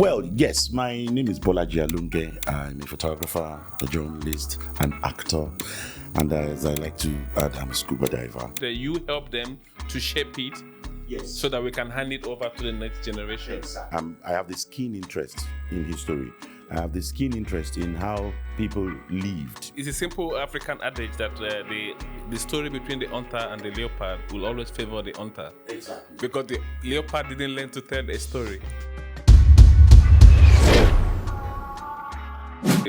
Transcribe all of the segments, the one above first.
Well, yes, my name is Bolaji Alunge. I'm a photographer, a journalist, an actor, and as I like to add, I'm a scuba diver. That you help them to shape it, Yes. so that we can hand it over to the next generation. I have this keen interest in history. I have this keen interest in how people lived. It's a simple African adage that the story between the hunter and the leopard will always favor the hunter. Exactly. Because the leopard didn't learn to tell a story.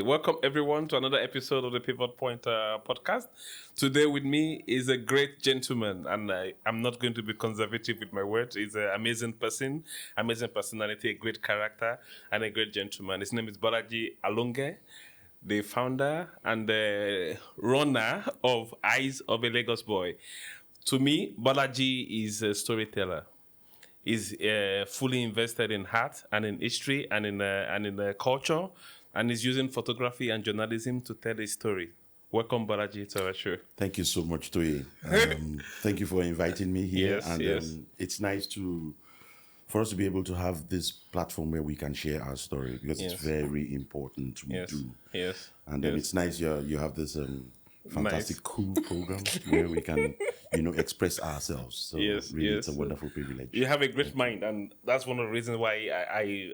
Welcome everyone to another episode of the Pivot Point podcast. Today with me is a great gentleman, and I'm not going to be conservative with my words. He's an amazing person, amazing personality, a great character, and a great gentleman. His name is Bolaji Alunge, the founder and the runner of Eyes of a Lagos Boy. To me, Bolaji is a storyteller. He's fully invested in art and in history and in culture, and is using photography and journalism to tell a story. Welcome, Bolaji, to our show. Thank you so much, Toye. Thank you for inviting me here. Yes. It's nice for us to be able to have this platform where we can share our story, because it's very important we do. Yes. And then it's nice you have this fantastic, cool program where we can, express ourselves. So it's a wonderful privilege. You have a great mind, and that's one of the reasons why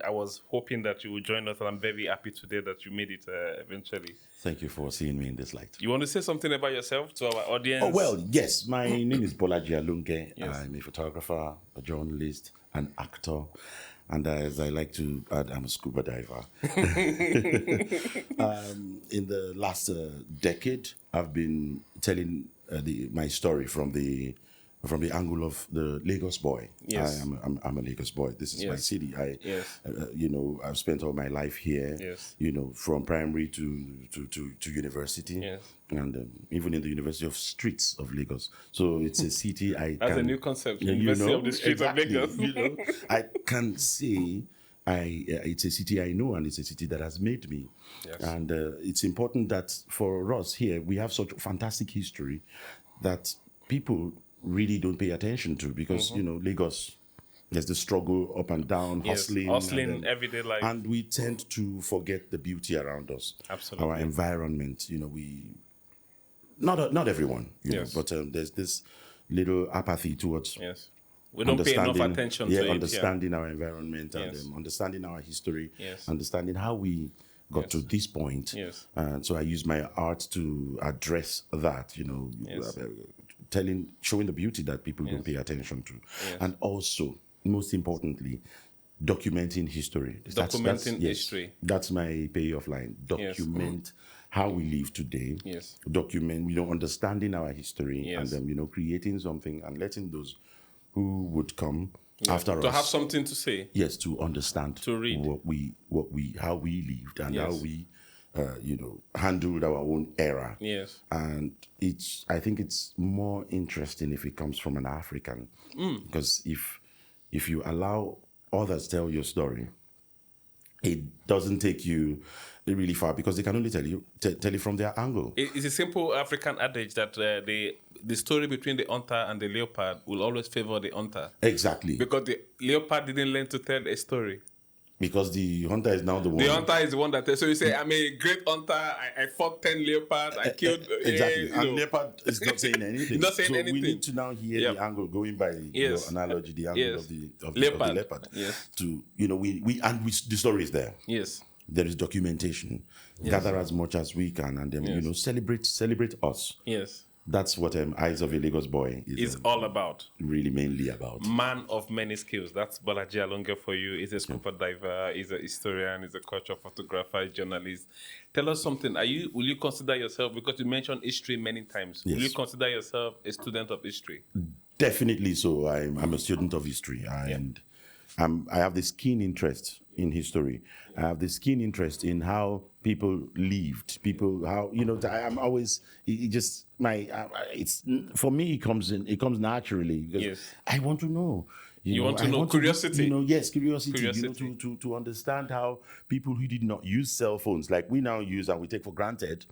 I was hoping that you would join us, and I'm very happy today that you made it eventually. Thank you for seeing me in this light. You want to say something about yourself to our audience? Oh, well, yes. My name is Bolaji Alunge. I'm a photographer, a journalist, an actor, and as I like to add, I'm a scuba diver. In the last decade, I've been telling my story from the angle of the Lagos boy. Yes. I'm a Lagos boy. This is my city. I've spent all my life here. Yes. From primary to university. Yes. And even in the University of Streets of Lagos. So it's a city That's a new concept. University of the Streets of Lagos. I can say it's a city I know, and it's a city that has made me. Yes. And it's important that for us here, we have such fantastic history that people really don't pay attention to, because, Lagos, there's the struggle up and down, hustling, everyday life. And we tend to forget the beauty around us. Absolutely. Our environment, not everyone, but there's this little apathy towards we don't pay enough attention to it. Understanding our environment and understanding our history, understanding how we got to this point. And so I use my art to address that, showing the beauty that people don't pay attention to. And also, most importantly, documenting history. History. That's my payoff line. Document how we live today. Document, understanding our history, and then, creating something and letting those who would come after us to have something to say. Yes, to understand, to read how we lived and how we handled our own era. Yes. And I think it's more interesting if it comes from an African, because if you allow others tell your story, it doesn't take you really far, because they can only tell it from their angle. It's a simple African adage that the story between the hunter and the leopard will always favor the hunter. Exactly. Because the leopard didn't learn to tell a story. Because the hunter is now the one. The hunter is the one that tells. So you say, I'm a great hunter. I fought 10 leopards. I killed. Exactly. And leopard is not saying anything. He's not saying anything. We need to now hear the angle, going by your analogy, the angle of the leopard. Yes. To the story is there. Yes. There is documentation. Gather as much as we can, and then celebrate us. Yes. That's what Eyes of a Lagos Boy is all about. Really, mainly about. Man of many skills. That's Bolaji Alunge for you. He's a scuba diver. He's a historian. He's a culture photographer. Journalist. Tell us something. Will you consider yourself, because you mentioned history many times, will you consider yourself a student of history? Definitely so. I'm a student of history, and I have this keen interest in history. I have this keen interest in how people lived. I'm always it's for me. It comes naturally, because I want to know. You want to know curiosity. Curiosity. To understand how people who did not use cell phones like we now use and we take for granted,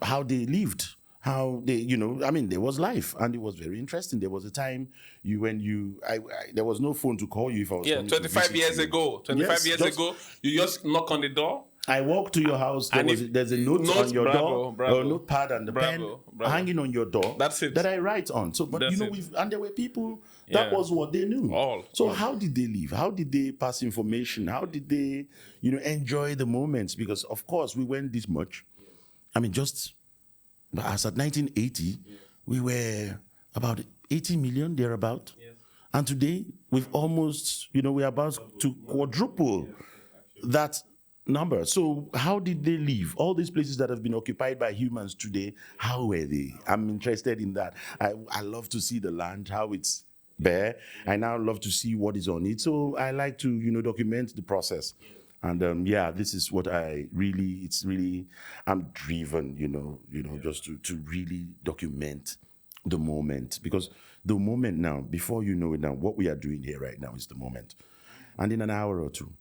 how they lived. how they, there was life, and it was very interesting. There was a time there was no phone to call you if I was coming to 25 visit years you. ago. 25 Yes, years ago, you just knock on the door. I walk to your house. There's a note on your door, or a notepad and the pen hanging on your door. That's it. That I write on. So, but That's and there were people that was what they knew. So how did they live? How did they pass information? How did they, enjoy the moments? Because of course we went this much. I mean, just as at 1980, we were about 80 million thereabout, and today we've almost, we're about to quadruple that number. So how did they live? All these places that have been occupied by humans today, how were they? I'm interested in that. I love to see the land, how it's bare. I now love to see what is on it. So I like to, document the process. And this is what I'm driven, just to really document the moment. Because the moment now, before you know it now, what we are doing here right now is the moment. And in an hour or two,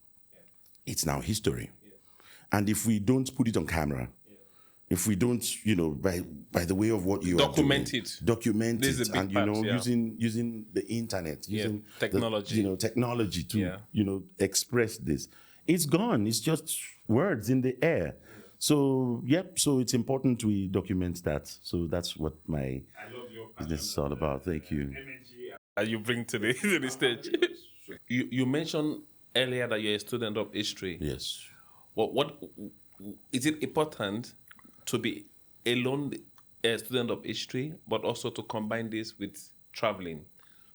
it's now history. And if we don't put it on camera, if we don't, by the way of what you document are doing, document it, and using the internet, using technology, technology to express this, it's gone. It's just words in the air. So so it's important we document that. So that's what my business is all about. Thank you. You bring to the stage. You mentioned earlier that you're a student of history. Yes. What is it important to be alone a student of history, but also to combine this with traveling,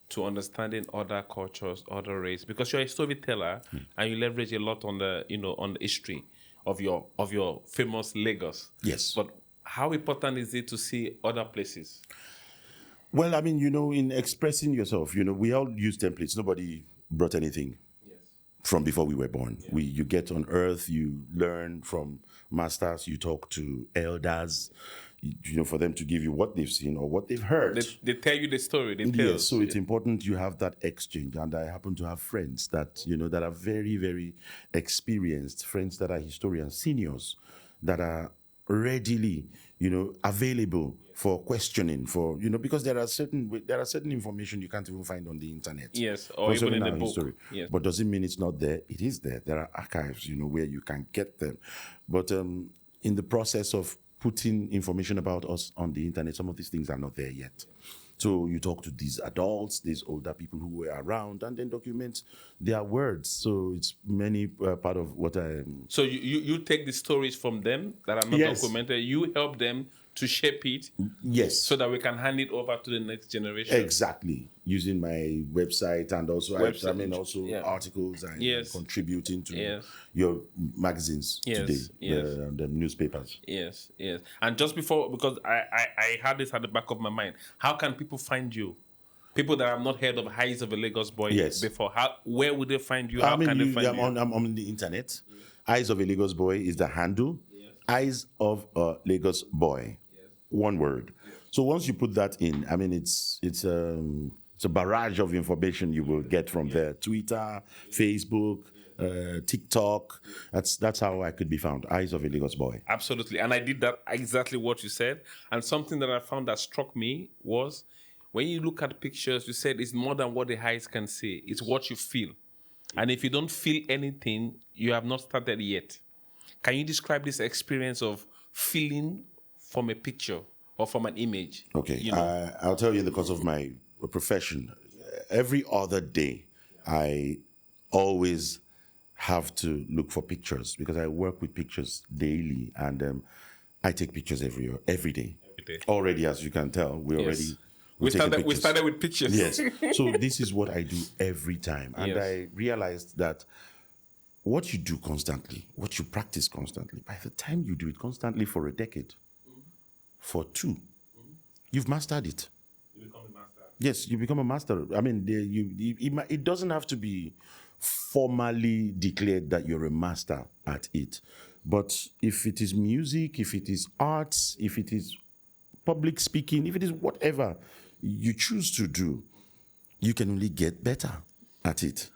to understanding other cultures, other race? Because you're a storyteller and you leverage a lot on the on the history of your famous Lagos. Yes. But how important is it to see other places? Well, I mean, in expressing yourself, we all use templates. Nobody brought anything from before we were born. You get on earth, you learn from masters, you talk to elders, for them to give you what they've seen or what they've heard. They tell you the story. Yes, so it's important you have that exchange. And I happen to have friends that, that are very, very experienced, friends that are historians, seniors, that are readily, available for questioning, because there are certain information you can't even find on the internet. Yes, or even in the book. History. Yes. But doesn't mean it's not there. It is there. There are archives, where you can get them. But in the process of putting information about us on the internet, some of these things are not there yet. So you talk to these adults, these older people who were around, and then document their words. So it's many part of what I... So you take the stories from them that are not documented, you help them to shape it, yes, so that we can hand it over to the next generation. Exactly, using my website and also articles and contributing to your magazines today, the newspapers. Yes. And just before, because I had this at the back of my mind, how can people find you? People that have not heard of Eyes of a Lagos Boy before, where would they find you? How can they find you? I'm on the internet. Eyes of a Lagos Boy is the handle. Eyes of a Lagos Boy. One word. So once you put that in, I mean, it's a barrage of information you will get from there. Twitter, Facebook, TikTok. That's how I could be found. Eyes of a Lagos Boy. Absolutely. And I did that exactly what you said. And something that I found that struck me was when you look at pictures, you said it's more than what the eyes can see. It's what you feel. And if you don't feel anything, you have not started yet. Can you describe this experience of feeling from a picture or from an image? Okay, I'll tell you in the course of my profession, every other day, I always have to look for pictures because I work with pictures daily, and I take pictures every day. Every day. Already, as you can tell, we started with pictures. Yes. So this is what I do every time, and I realized that what you do constantly, what you practice constantly, by the time you do it constantly for a decade, for two, you've mastered it. You become a master. Yes, you become a master. I mean, it doesn't have to be formally declared that you're a master at it. But if it is music, if it is arts, if it is public speaking, if it is whatever you choose to do, you can only get better at it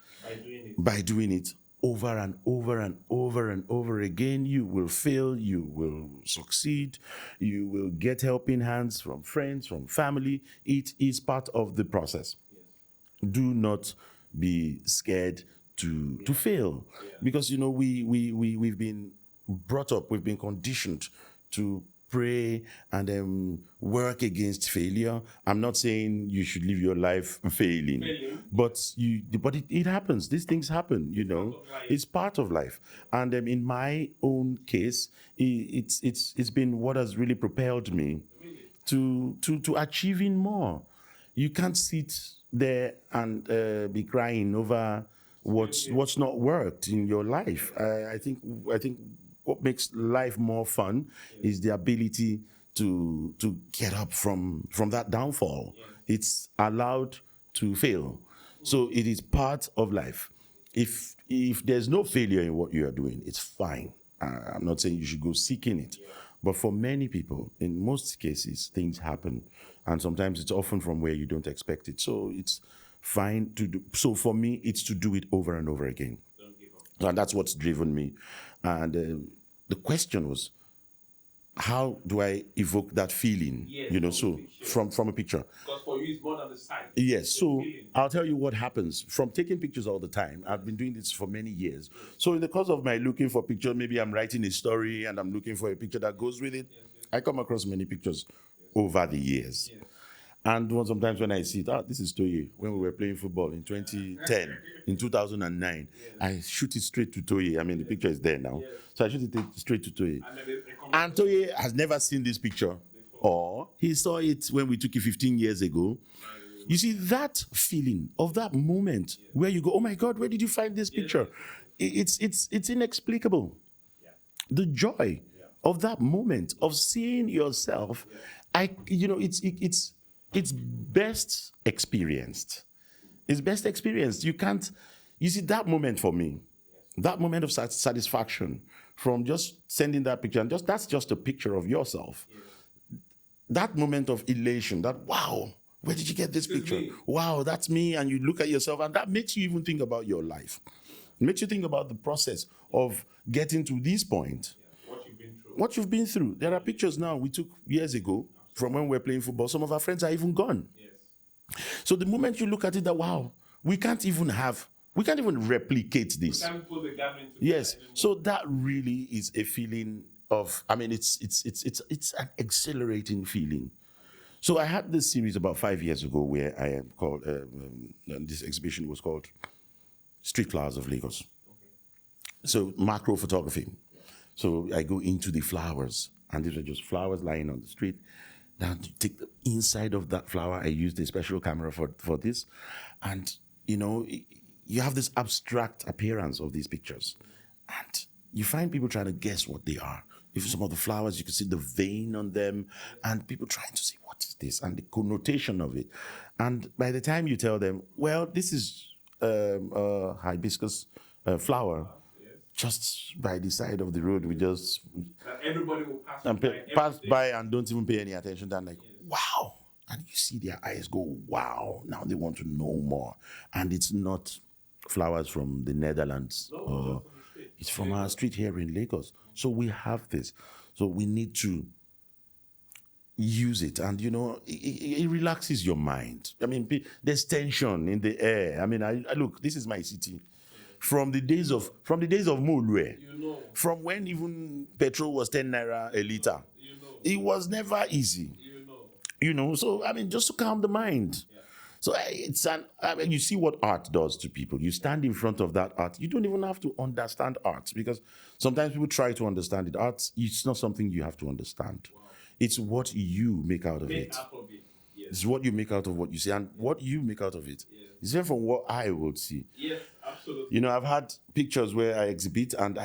by doing it over and over and over and over again. You will fail, you will succeed, you will get helping hands from friends, from family. It is part of the process. Do not be scared to fail, because we've been brought up, we've been conditioned to pray and work against failure. I'm not saying you should live your life failing. But it happens. These things happen. It's part of life. And in my own case, it's been what has really propelled me to achieving more. You can't sit there and be crying over what's not worked in your life. I think what makes life more fun is the ability to get up from that downfall. It's allowed to fail, so it is part of life. If there's no failure in what you are doing, it's fine. I'm not saying you should go seeking it, but for many people, in most cases, things happen, and sometimes it's often from where you don't expect it. So it's fine to do. So for me, it's to do it over and over again. And that's what's driven me. And the question was, how do I evoke that feeling? From a picture. Because for you, it's more than the sight. Yes. So I'll tell you what happens from taking pictures all the time. I've been doing this for many years. So in the course of my looking for picture, maybe I'm writing a story and I'm looking for a picture that goes with it. I come across many pictures over the years. And sometimes when I see it, this is Toye, when we were playing football in 2010, in 2009, I shoot it straight to Toye. I mean, the picture is there now. So I shoot it straight to Toye. And Toye has never seen this picture, or he saw it when we took it 15 years ago. You see, that feeling of that moment where you go, oh my God, where did you find this picture? It's inexplicable. The joy of that moment of seeing yourself, it's best experienced. It's best experienced. You see, that moment for me, that moment of satisfaction from just sending that picture, and that's just a picture of yourself. That moment of elation, that, wow, where did you get this picture? Wow, that's me. And you look at yourself, and that makes you even think about your life. It makes you think about the process of getting to this point. What you've been through. There are pictures now we took years ago from when we were playing football. Some of our friends are even gone. So the moment you look at it, that, wow, we can't even replicate this. We can't put the gathering together. Yes. So that really is a feeling of, it's an exhilarating feeling. So I had this series about 5 years ago where I am called, this exhibition was called Street Flowers of Lagos. So macro photography. So I go into the flowers, and these are just flowers lying on the street. Now to take the inside of that flower, I used a special camera for this. And, you have this abstract appearance of these pictures. And you find people trying to guess what they are. If some of the flowers, you can see the vein on them, and people trying to see what is this, and the connotation of it. And by the time you tell them, well, this is a hibiscus flower, just by the side of the road, we just everybody will pass by and don't even pay any attention. They're like, wow. And you see their eyes go, wow. Now they want to know more. And it's not flowers from the Netherlands. It's from our street here in Lagos. So we have this. So we need to use it. And, it relaxes your mind. I mean, there's tension in the air. I mean, I look, this is my city. From the days of Mulwe, from when even petrol was 10 naira a liter, it was never easy. So I mean, just to calm the mind. So you see what art does to people. You stand in front of that art. You don't even have to understand art, because sometimes people try to understand it. Art, it's not something you have to understand. It's what you make out of it. It's what you make out of what you see, and what you make out of it is different from what I would see. Yes, absolutely. I've had pictures where I exhibit, and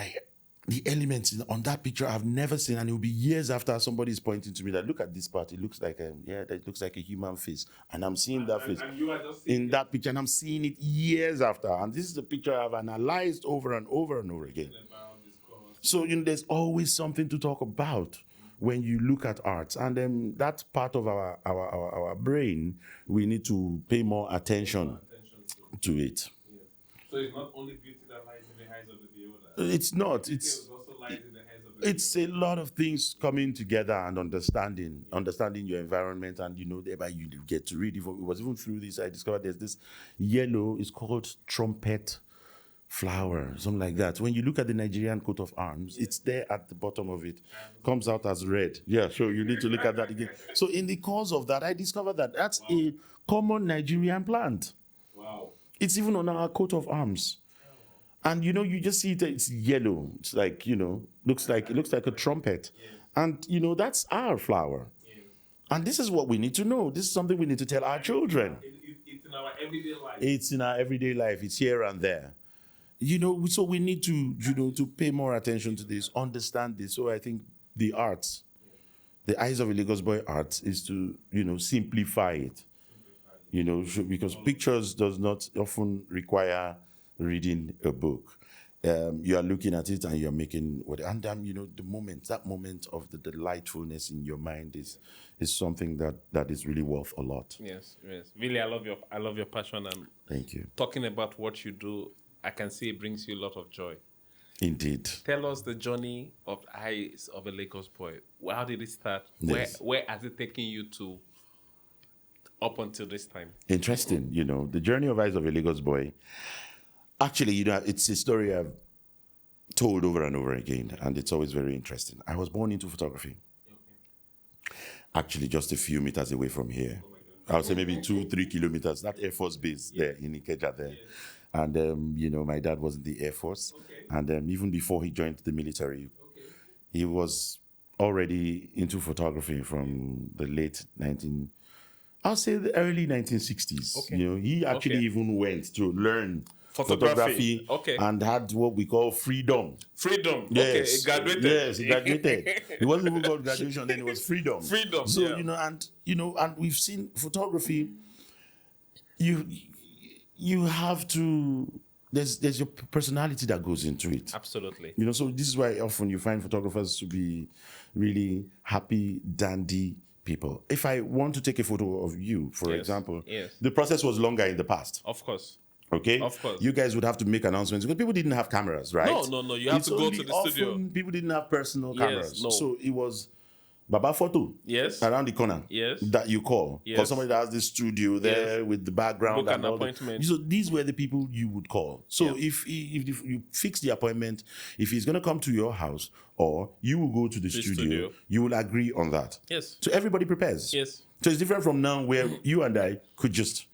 the elements on that picture I've never seen, and it will be years after somebody's pointing to me that, look at this part, it looks like that looks like a human face, and I'm seeing that face and you are just in that picture, and I'm seeing it years after, and this is a picture I've analyzed over and over and over again. So there's always something to talk about when you look at art, and that's part of our brain. We need to pay more attention to it. So it's not only beauty that lies in the eyes of the beholder. It's not. Details also lies in the eyes of the It's a lot of things coming together and understanding your environment, and thereby you get to read. It was even through this I discovered there's this yellow. It's called trumpet flower, something like that. When you look at the Nigerian coat of arms, it's there at the bottom of it. Comes out as red. Yeah, so you need to look at that again. So in the course of that, I discovered that that's a common Nigerian plant. Wow. It's even on our coat of arms. And you just see it's yellow. It's like, looks like a trumpet. And that's our flower. And this is what we need to know. This is something we need to tell our children. It's in our everyday life. It's in our everyday life. It's here and there. So we need to pay more attention to this, understand this. So I think the arts, the Eyes of a Lagos Boy art is to, simplify it. Because pictures does not often require reading a book. You are looking at it and you're making the moment of the delightfulness in your mind is something that is really worth a lot. Yes. Really, I love your passion, and Thank you. talking about what you do, I can see it brings you a lot of joy. Indeed. Tell us the journey of Eyes of a Lagos Boy. How did it start? Yes. Where has it taken you to up until this time? Interesting. The journey of Eyes of a Lagos Boy. Actually, it's a story I've told over and over again, and it's always very interesting. I was born into photography. Actually, just a few meters away from here. I would say maybe 2-3 kilometers. That Air Force base there in Ikeja there. And, my dad was in the Air Force. And even before he joined the military, he was already into photography from the I'll say the early 1960s. He actually even went to learn photography and had what we call freedom. Freedom. Yes. He graduated. Yes, he graduated. It wasn't even called graduation, then it was freedom. Freedom. So, and we've seen photography. You have to, there's your personality that goes into it. Absolutely. So this is why often you find photographers to be really happy, dandy people. If I want to take a photo of you, for example, the process was longer in the past. Of course. Okay? Of course. You guys would have to make announcements because people didn't have cameras, right? No. You have to go to the studio. People didn't have personal cameras. No. So it was Baba Photo around the corner that you call. Because somebody that has this studio there with the background. Book and an all appointment. So these were the people you would call. So if you fix the appointment, if he's going to come to your house or you will go to the studio, you will agree on that. Yes. So everybody prepares. Yes. So it's different from now where you and I could just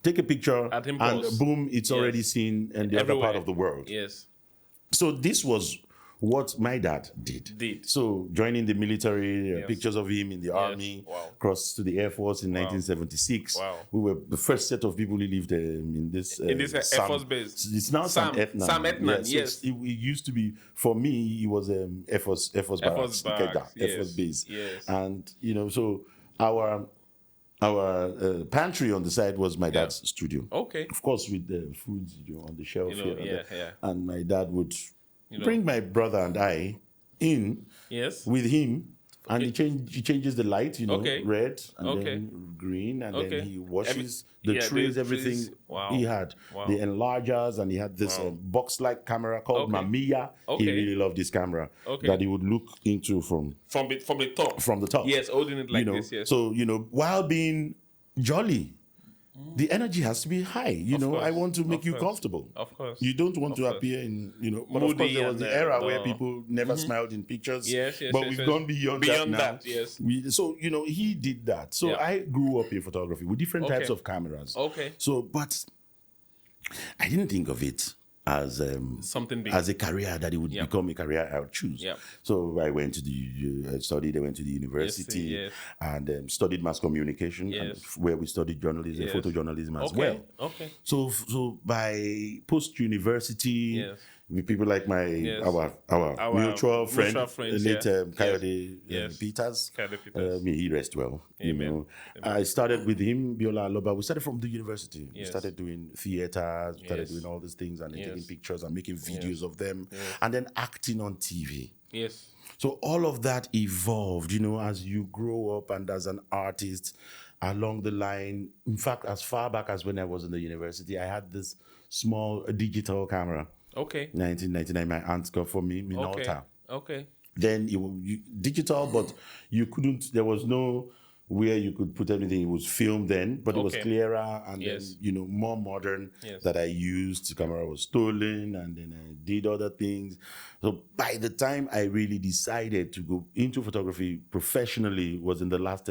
take a picture and boom, it's already seen in the other part of the world. Yes. So this was what my dad did. So joining the military, pictures of him in the army, crossed to the Air Force in 1976. Wow. We were the first set of people who lived in this Air Force base. It's now Sam Etnan. Sam Etnan, yes. It used to be, for me, it was Air Force Barracks, Air Force Base. Yes. And, so our pantry on the side was my dad's studio. Okay. Of course, with the food on the shelf here. Yeah. And my dad would bring my brother and I in with him, and he changes the light, red and then green, and then he washes the trays, everything he had. The enlargers, and he had this box-like camera called Mamiya. He really loved this camera that he would look into from the top. From the top. Yes, holding it like this, yes. So, while being jolly, the energy has to be high. I want to make you comfortable. Of course. You don't want to appear in, but of course there was the era where people never smiled in pictures. Yes, but we've gone beyond that now. Yes. So, he did that. So I grew up in photography with different types of cameras. Okay. So, but I didn't think of it as something big, as a career that it would become a career I would choose. So I went to I went to the university and studied mass communication, and where we studied journalism, photojournalism as well. Okay. So by post university, with people like our mutual friend, late Kayode Peters. He rest well. Amen. I started with him, Biola Aloba. We started from the university. We started doing theaters, we started doing all these things, and then taking pictures and making videos of them, and then acting on TV. Yes. So all of that evolved, as you grow up and as an artist along the line. In fact, as far back as when I was in the university, I had this small digital camera. Okay. 1999, my aunt got for me, Okay. Minolta. Okay. Then digital, but you couldn't, there was no where you could put anything. It was filmed then, but it was Okay. clearer and Yes. then, more modern Yes. that I used. The camera was stolen and then I did other things. So by the time I really decided to go into photography professionally was in the last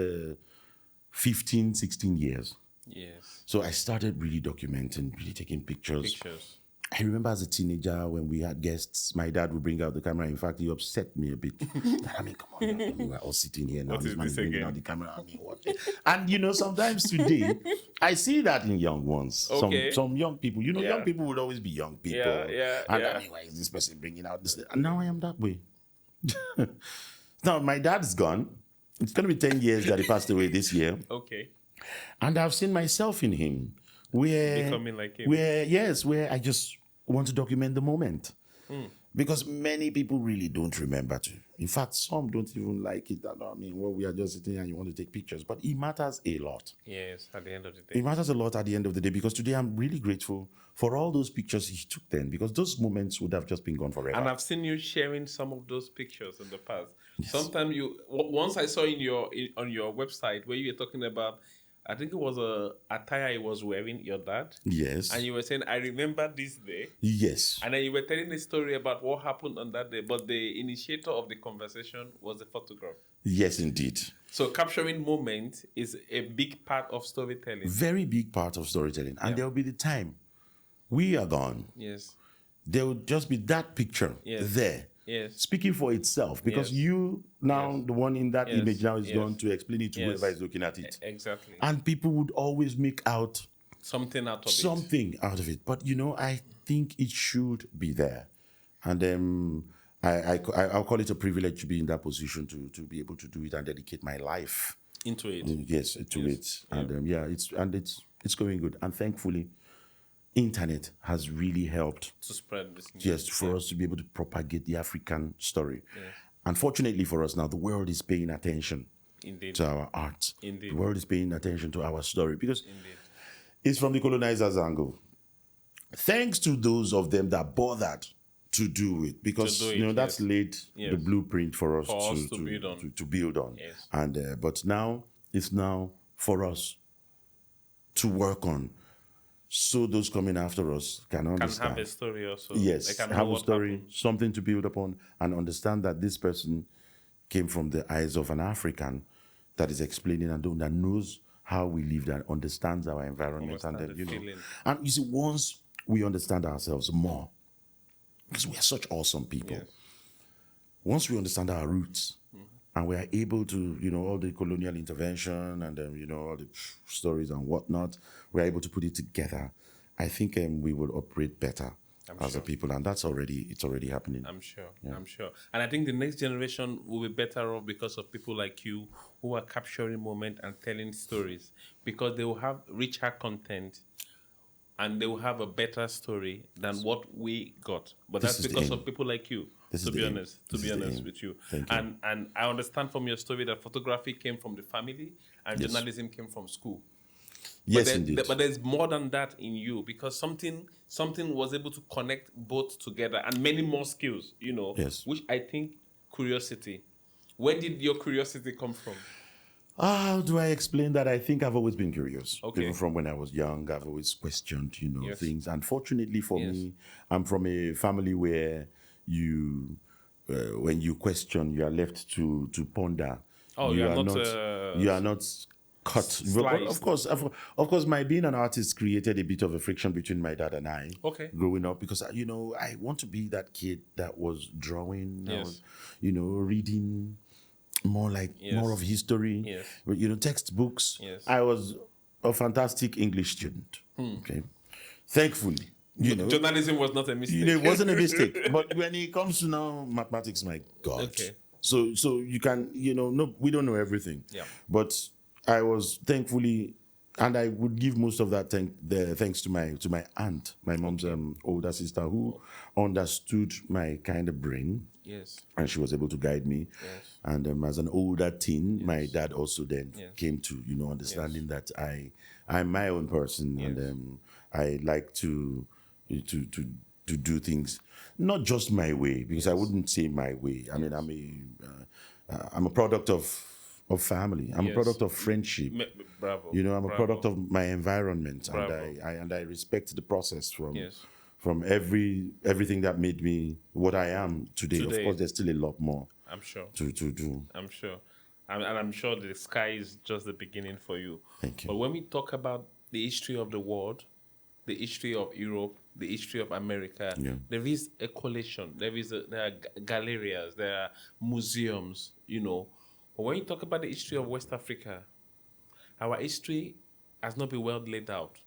15, 16 years. Yes. So I started really documenting, really taking pictures. Pictures. I remember as a teenager when we had guests, my dad would bring out the camera. In fact, he upset me a bit. I mean, come on, now, we're all sitting here now. What This is man this is bringing again? out the camera. I mean, what? And sometimes today, I see that in young ones. Okay. Some young people. Yeah. Young people would always be young people. Yeah. And I mean, why is this person bringing out this? And now I am that way. Now my dad's gone. It's going to be 10 years that he passed away this year. Okay. And I've seen myself in him. Becoming like him. Where I just want to document the moment. Because many people really don't remember to. In fact, some don't even like it. I mean, we are just sitting here and you want to take pictures. But it matters a lot. Yes, at the end of the day. It matters a lot at the end of the day because today I'm really grateful for all those pictures he took then because those moments would have just been gone forever. And I've seen you sharing some of those pictures in the past. Yes. Sometimes once I saw on your website where you were talking about, I think it was a attire he was wearing, your dad. Yes. And you were saying, I remember this day. Yes. And then you were telling the story about what happened on that day. But the initiator of the conversation was the photograph. Yes, indeed. So capturing moment is a big part of storytelling. Very big part of storytelling. And there will be the time we are gone. Yes. There will just be that picture there. Yes. Speaking for itself, because you now, the one in that image now is going to explain it to whoever is looking at it. Exactly. And people would always make out something out of it. But I think it should be there. And I'll call it a privilege to be in that position to be able to do it and dedicate my life into it. Yes, to it. And it's going good. And thankfully, internet has really helped to spread this news. Yes, for us to be able to propagate the African story. Unfortunately for us now, the world is paying attention to our art. The world is paying attention to our story because it's from the colonizers' angle. Thanks to those of them that bothered to do it, because that's laid the blueprint for us to build on. Yes. And but now it's now for us to work on. So those coming after us can understand. Can have a story also. Yes, have a story, something to build upon, and understand that this person came from the eyes of an African that is explaining and that knows how we live and understands our environment. And then, and you see, once we understand ourselves more, because we are such awesome people, once we understand our roots, and we are able to, all the colonial intervention and, all the stories and whatnot, we're able to put it together. I think we will operate better as a people. And it's already happening. I'm sure. I'm sure. And I think the next generation will be better off because of people like you who are capturing moment and telling stories, because they will have richer content and they will have a better story than what we got. But that's because of people like you. To be honest with you. And I understand from your story that photography came from the family and journalism came from school. Yes, indeed. But there's more than that in you, because something was able to connect both together and many more skills, which I think curiosity. Where did your curiosity come from? How do I explain that? I think I've always been curious. Okay. Even from when I was young, I've always questioned, things. Unfortunately for me, I'm from a family where when you question, you are left to ponder. Oh, you are not cut. But of course, my being an artist created a bit of a friction between my dad and I. Okay. Growing up, because I want to be that kid that was drawing, reading more of history, textbooks. Yes. I was a fantastic English student. Okay, thankfully. Journalism was not a mistake. It wasn't a mistake. But when it comes to now mathematics, my God. Okay. So you can, no, we don't know everything. Yeah. But I was thankfully, and I would give most of that thanks to my aunt, my mom's older sister, who understood my kind of brain. Yes. And she was able to guide me. Yes. And as an older teen, my dad also then came to, understanding that I'm my own person, and I like to to do things, not just my way, because I wouldn't say my way. I mean, I'm a product of family. I'm a product of friendship. Bravo. You know, I'm a Bravo. product of my environment, Bravo. and I respect the process from Yes. everything that made me what I am today. Of Today. course, there's still a lot more I'm sure. to do. I'm sure. And I'm sure the sky is just the beginning for you. Thank you. But when we talk about the history of the world, the history of Europe, the history of America, there is a collation. There are gallerias, there are museums, you know. But when you talk about the history of West Africa, our history has not been well laid out.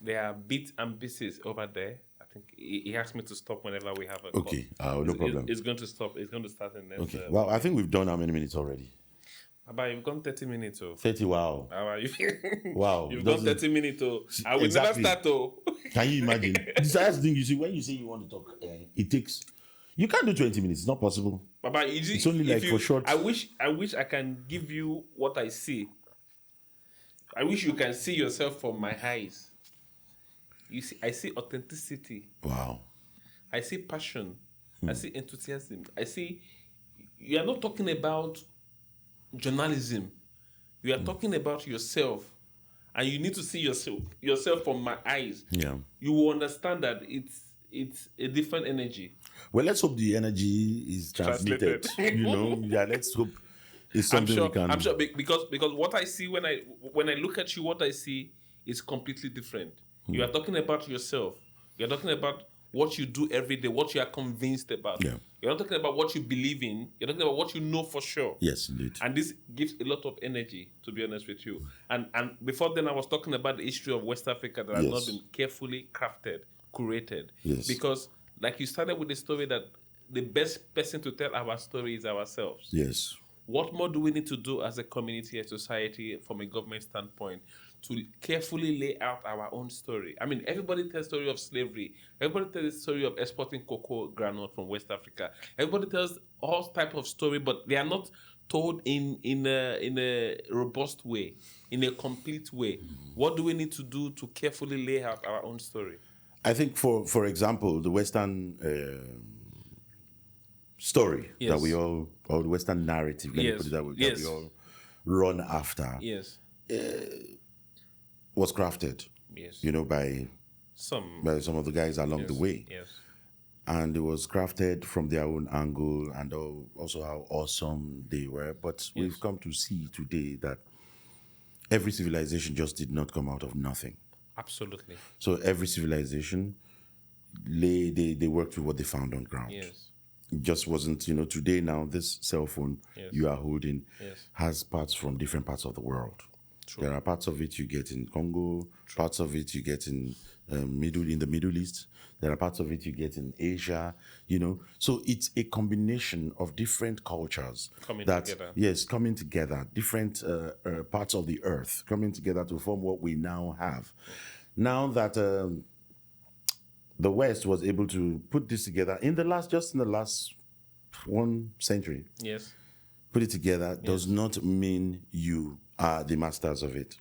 There are bits and pieces over there. I think he asked me to stop whenever we have a call. Okay, no problem. It's going to stop. It's going to start in next. Okay. Well, I think we've done how many minutes already? About you've gone 30 minutes. 30. Wow. How are you? Wow. You've gone 30 minutes. I will Exactly. never start. Can you imagine? This last thing you see when you say you want to talk, it takes. You can't do 20 minutes. It's not possible. Baba, It's only like for short. I wish I can give you what I see. I wish you can see yourself from my eyes. You see, I see authenticity. Wow. I see passion. I see enthusiasm. I see. You are not talking about journalism. You are talking about yourself, and you need to see yourself from my eyes. Yeah. You will understand that it's a different energy. Well, let's hope the energy is transmitted. You know, let's hope it's something we can. I'm sure because what I see when I look at you, what I see is completely different. You are talking about yourself. You're talking about what you do every day, what you are convinced about. Yeah. You're not talking about what you believe in. You're talking about what you know for sure. Yes, indeed. And this gives a lot of energy, to be honest with you. And before then, I was talking about the history of West Africa that has not been carefully crafted, curated. Yes. Because, like you started with the story that the best person to tell our story is ourselves. Yes. What more do we need to do as a community, a society, from a government standpoint, to carefully lay out our own story? I mean, everybody tells the story of slavery. Everybody tells the story of exporting cocoa granite from West Africa. Everybody tells all type of story, but they are not told in a robust way, in a complete way. What do we need to do to carefully lay out our own story? I think, for example, the Western story that we all, or the Western narrative, let me put it that way, that we all run after, was crafted, you know, by some of the guys along the way. Yes. And it was crafted from their own angle and also how awesome they were. But we've come to see today that every civilization just did not come out of nothing. Absolutely. So every civilization, they worked with what they found on ground. Yes. It just wasn't, you know, today now, this cell phone you are holding Yes. has parts from different parts of the world. True. There are parts of it you get in Congo, parts of it you get in the Middle East. There are parts of it you get in Asia, you know. So it's a combination of different cultures Coming together. Yes, coming together, different parts of the earth coming together to form what we now have. Now that the West was able to put this together in the last 1 century, Yes. put it together does not mean you are the masters of it.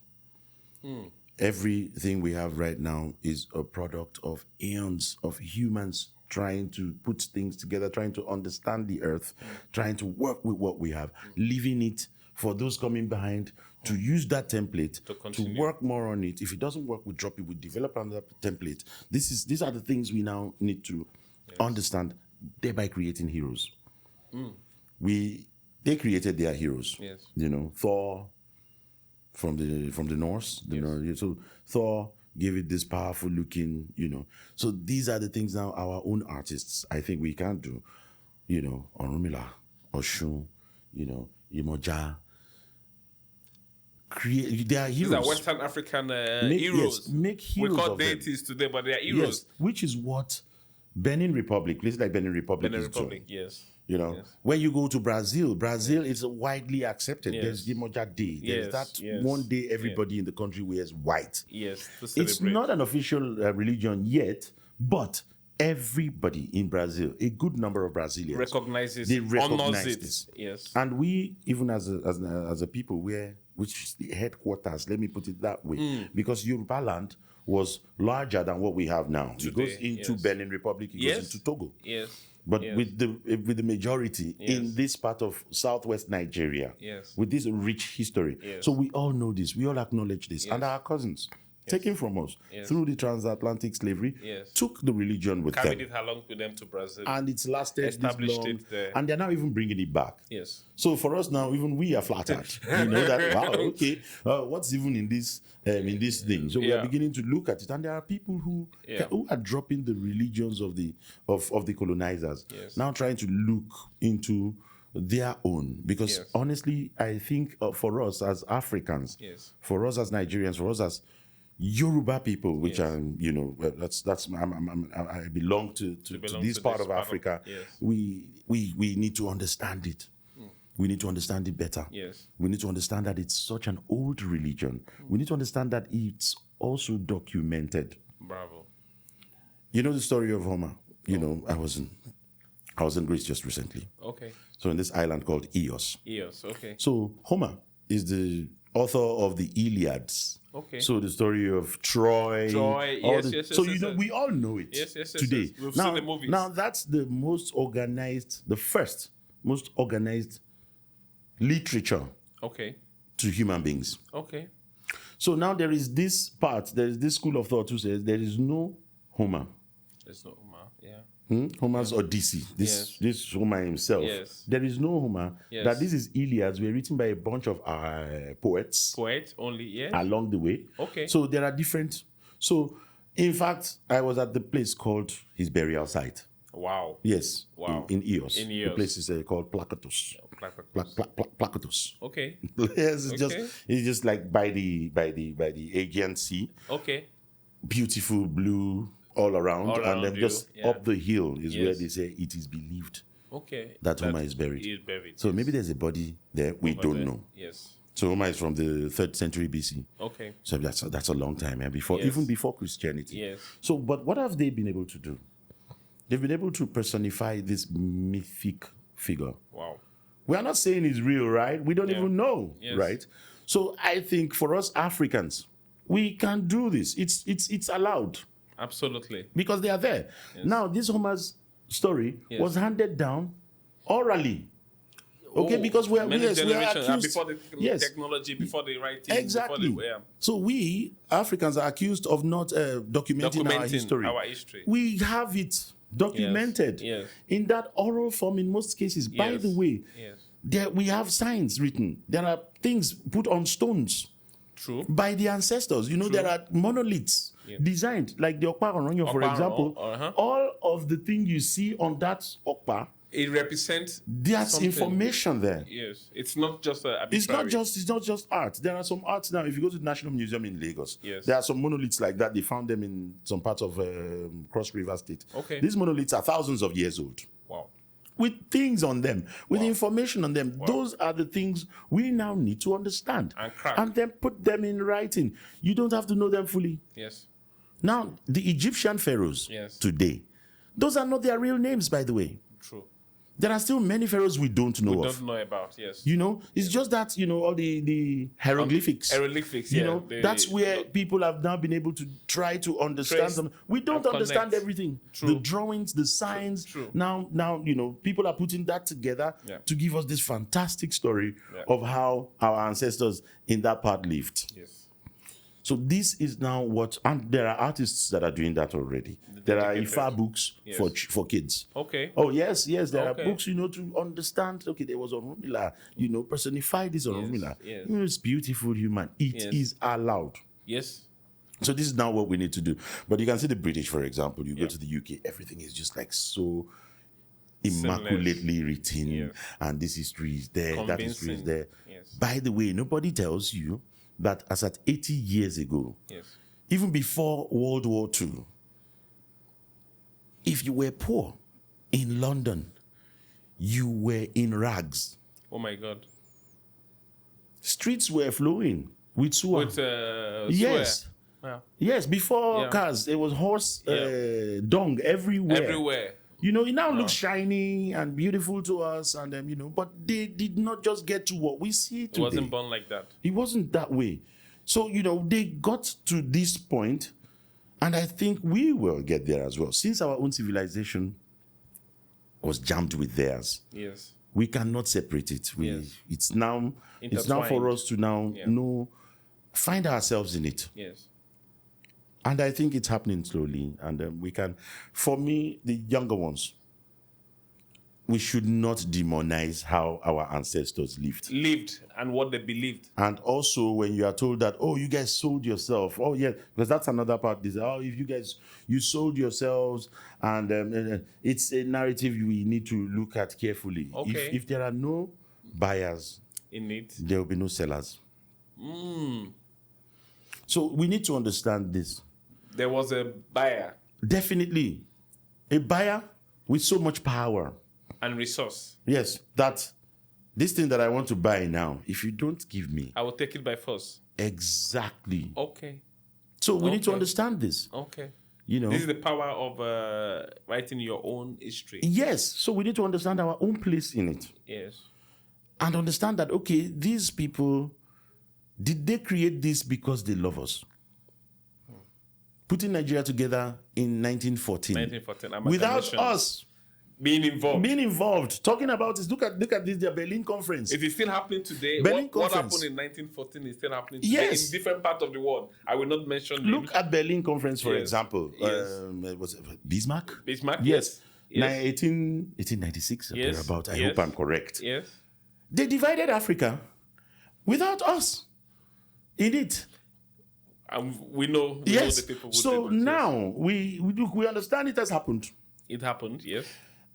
Everything we have right now is a product of eons of humans trying to put things together, trying to understand the earth, trying to work with what we have, leaving it for those coming behind to use that template to work more on it. If it doesn't work, we drop it, we develop another template. These are the things we now need to understand, thereby creating heroes. They created their heroes. Yes. You know, Thor from the Norse. So Thor gave it this powerful looking, you know. So these are the things now our own artists, I think we can do. You know, Orunmila, Oshun, you know, Imoja. They are heroes. These are Western African heroes. Yes, make heroes. We call of them. deities today, but they are heroes. Yes, which is what Benin Republic, places like Benin Republic is doing. Yes. You know, when you go to Brazil is widely accepted. Yes. There's Imoja Day. There's that Yes. one day everybody in the country wears white. Yes. To It's celebrate. not an official religion yet, but everybody in Brazil, a good number of Brazilians, recognizes recognize it. this. Yes. And we, even as a people, which is the headquarters, let me put it that way, because Yoruba land was larger than what we have now. It goes Today, into yes. Benin Republic, it goes into Togo. Yes. But Yes. with the majority in this part of southwest Nigeria, Yes. with this rich history. Yes. So we all know this, we all acknowledge this. And Yes. our cousins, taken from us Yes. through the transatlantic slavery, Yes. took the religion with Carried them. it along with them to Brazil. And it's lasted this Established long. it there. And they're now even bringing it back. Yes. So for us now, even we are flattered. You know that, wow, okay, what's even in this thing? So we are beginning to look at it, and there are people who are dropping the religions of the colonizers, now trying to look into their own. Because honestly, I think for us as Africans, for us as Nigerians, for us as Yoruba people, which I belong to this part of Africa. We need to understand it. We need to understand it better. Yes. We need to understand that it's such an old religion. We need to understand that it's also documented. Bravo. You know the story of Homer. You know, I was in Greece just recently. Okay. So in this island called Ios. Eos. Okay. So Homer is the author of the Iliads. Okay. So the story of Troy. Yes. So we all know it today. Yes. We've now, seen the movies. Now that's the first most organized literature to human beings. Okay. So now there is this school of thought who says there is no Homer. There's no Homer, Homer's Odyssey. This Homer himself. Yes. There is no Homer. Yes. That this is Iliads were written by a bunch of poets. Poet only, yes. Along the way. Okay. So there are different. So in fact, I was at the place called his burial site. Wow. Yes. Wow. In Eos. In Eos. The place is called Plakatos. Plakatos. Okay. Yes, it's just like by the Aegean Sea. Okay. Beautiful blue all around, and then just up the hill is where they say it is believed. Okay. That Homer is buried. He is buried. So maybe there's a body there we don't know. Yes. So Homer is from the 3rd century BC. Okay. So that's a long time, even before Christianity. Yes. So, but what have they been able to do? They've been able to personify this mythic figure. Wow. We are not saying it's real, right? We don't even know, Yes. right? So I think for us Africans, we can do this. It's allowed. Absolutely. Because they are there. Yes. Now, this Homer's story was handed down orally. Okay, because we are accused. Before the technology, before the writing. Exactly. So we, Africans, are accused of not documenting our history. We have it documented in that oral form in most cases. By the way, there we have signs written. There are things put on stones. True. By the ancestors. You know, there are monoliths designed, like the Okpa Oronyo, for example. All of the things you see on that Okpa, it represents there's information there. Yes. It's not just it's not just art. There are some arts now. If you go to the National Museum in Lagos, there are some monoliths like that. They found them in some parts of Cross River State. Okay. These monoliths are thousands of years old. Wow. With things on them, with information on them. Wow. Those are the things we now need to understand. And then put them in writing. You don't have to know them fully. Yes. Now, the Egyptian pharaohs today, those are not their real names, by the way. True. There are still many pharaohs we don't know of. We don't know about, yes. You know, it's just that, you know, all the hieroglyphics. Hieroglyphics, you know, that's where people have now been able to try to understand them. We don't understand everything. True. The drawings, the signs. True. Now, you know, people are putting that together to give us this fantastic story of how our ancestors in that part lived. Yes. So this is now what, and there are artists that are doing that already. There are Ifa books for kids. Okay. Oh, yes, there are books, you know, to understand, okay, there was Orunmila, you know, personify this Orunmila. Yes. You know, it's beautiful human. It is allowed. Yes. So this is now what we need to do. But you can see the British, for example, you go to the UK, everything is just like so immaculately written. And this history is there, that history is there. Yes. By the way, nobody tells you that as at 80 years ago, even before World War II, if you were poor in London, you were in rags. Oh my God. Streets were flowing with sewer. Yes. Wow. Yes, before cars, there was horse dung everywhere. You know, it now looks shiny and beautiful to us, and you know, but they did not just get to what we see today. It wasn't born like that. It wasn't that way. So, you know, they got to this point And I think we will get there as well. Since our own civilization was jammed with theirs, Yes. we cannot separate it. It's now for us to know, find ourselves in it. Yes. And I think it's happening slowly. And we can, for me, the younger ones, we should not demonize how our ancestors lived And what they believed. And also, when you are told that, oh, you guys sold yourself. Oh, yeah, because that's another part. This, oh, if you sold yourselves, and it's a narrative we need to look at carefully. Okay. If there are no buyers in it, there will be no sellers. So we need to understand this. There was a buyer. Definitely. A buyer with so much power. And resource. Yes, that this thing that I want to buy now, if you don't give me, I will take it by force. Exactly. Okay. So we need to understand this. Okay. This is the power of writing your own history. Yes. So we need to understand our own place in it. Yes. And understand that, okay, these people, did they create this because they love us? Putting Nigeria together in 1914. 1914. Without us being involved. Talking about this. Look at this, the Berlin Conference. It is still happening today. What happened in 1914 is still happening today in different parts of the world. I will not mention names. Look at Berlin Conference, for example. Yes. Was it Bismarck? Bismarck, yes. 1896, about. I hope I'm correct. Yes. They divided Africa without us in it. We know the people who so did it. Now we understand it has happened. It happened, yes.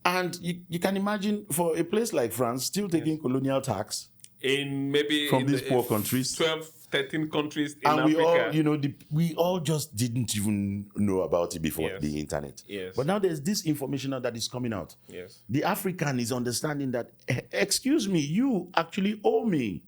And you can imagine, for a place like France still taking colonial tax in maybe from these poor countries, 12, 13 countries in and Africa. we all just didn't even know about it before the internet. Yes. But now there's this information that is coming out. Yes. The African is understanding that, excuse me, you actually owe me.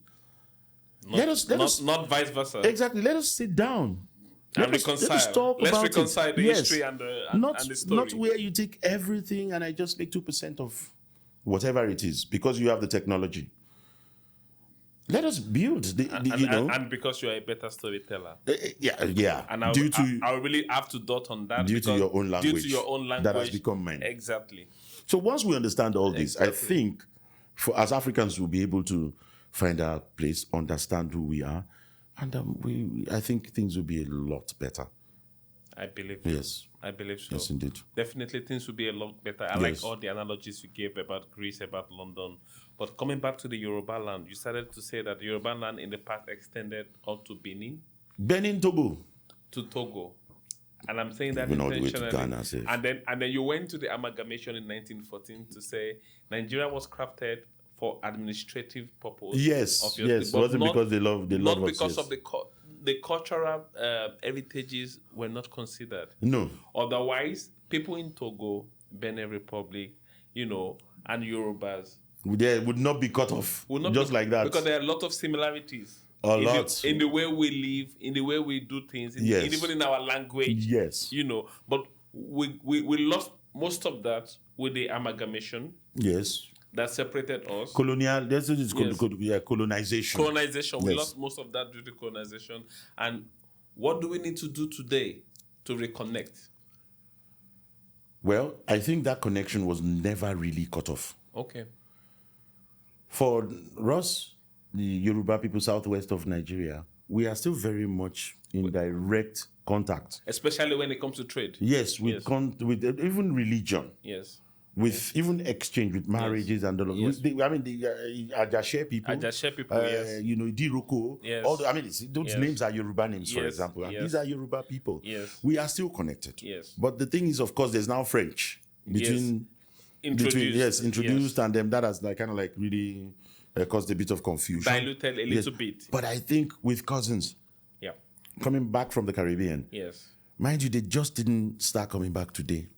Not vice versa. Exactly. Let us sit down. Let's reconcile the history and the story. Not where you take everything and I just make 2% of whatever it is because you have the technology. Let us build and because you are a better storyteller. Yeah. And I really have to dot on that. Due to your own language. That has become mine. Exactly. So once we understand all this, I think as Africans we'll be able to find our place, understand who we are. And I think things will be a lot better. I believe. Yes. I believe so. Yes, indeed. Definitely things will be a lot better. I like all the analogies you gave about Greece, about London. But coming back to the Yoruba land, you started to say that the Yoruba land in the past extended up to Benin. Togo. To Togo. And I'm saying that Even intentionally. all the way to Ghana, and then you went to the amalgamation in 1914 to say Nigeria was crafted for administrative purpose. Yes. It wasn't because they love not because of the cultural heritages were not considered. No. Otherwise, people in Togo, Benin Republic, and Yorubas, they would not be cut off like that. Because there are a lot of similarities. In the way we live, in the way we do things, even in our language. Yes. But we lost most of that with the amalgamation. Yes. That separated us. Colonization. Colonization. We lost most of that due to colonization. And what do we need to do today to reconnect? Well, I think that connection was never really cut off. Okay. For us, the Yoruba people southwest of Nigeria, we are still very much in direct contact. Especially when it comes to trade. Yes, with even religion. Yes. With even exchange with marriages and all of the Ajashe people. Idiroko. Yes. Those names are Yoruba names, for example. And these are Yoruba people. Yes. We are still connected. Yes. But the thing is, of course, there's now French introduced, and then that has really caused a bit of confusion. Diluted a little bit. But I think with cousins coming back from the Caribbean, mind you, they just didn't start coming back today.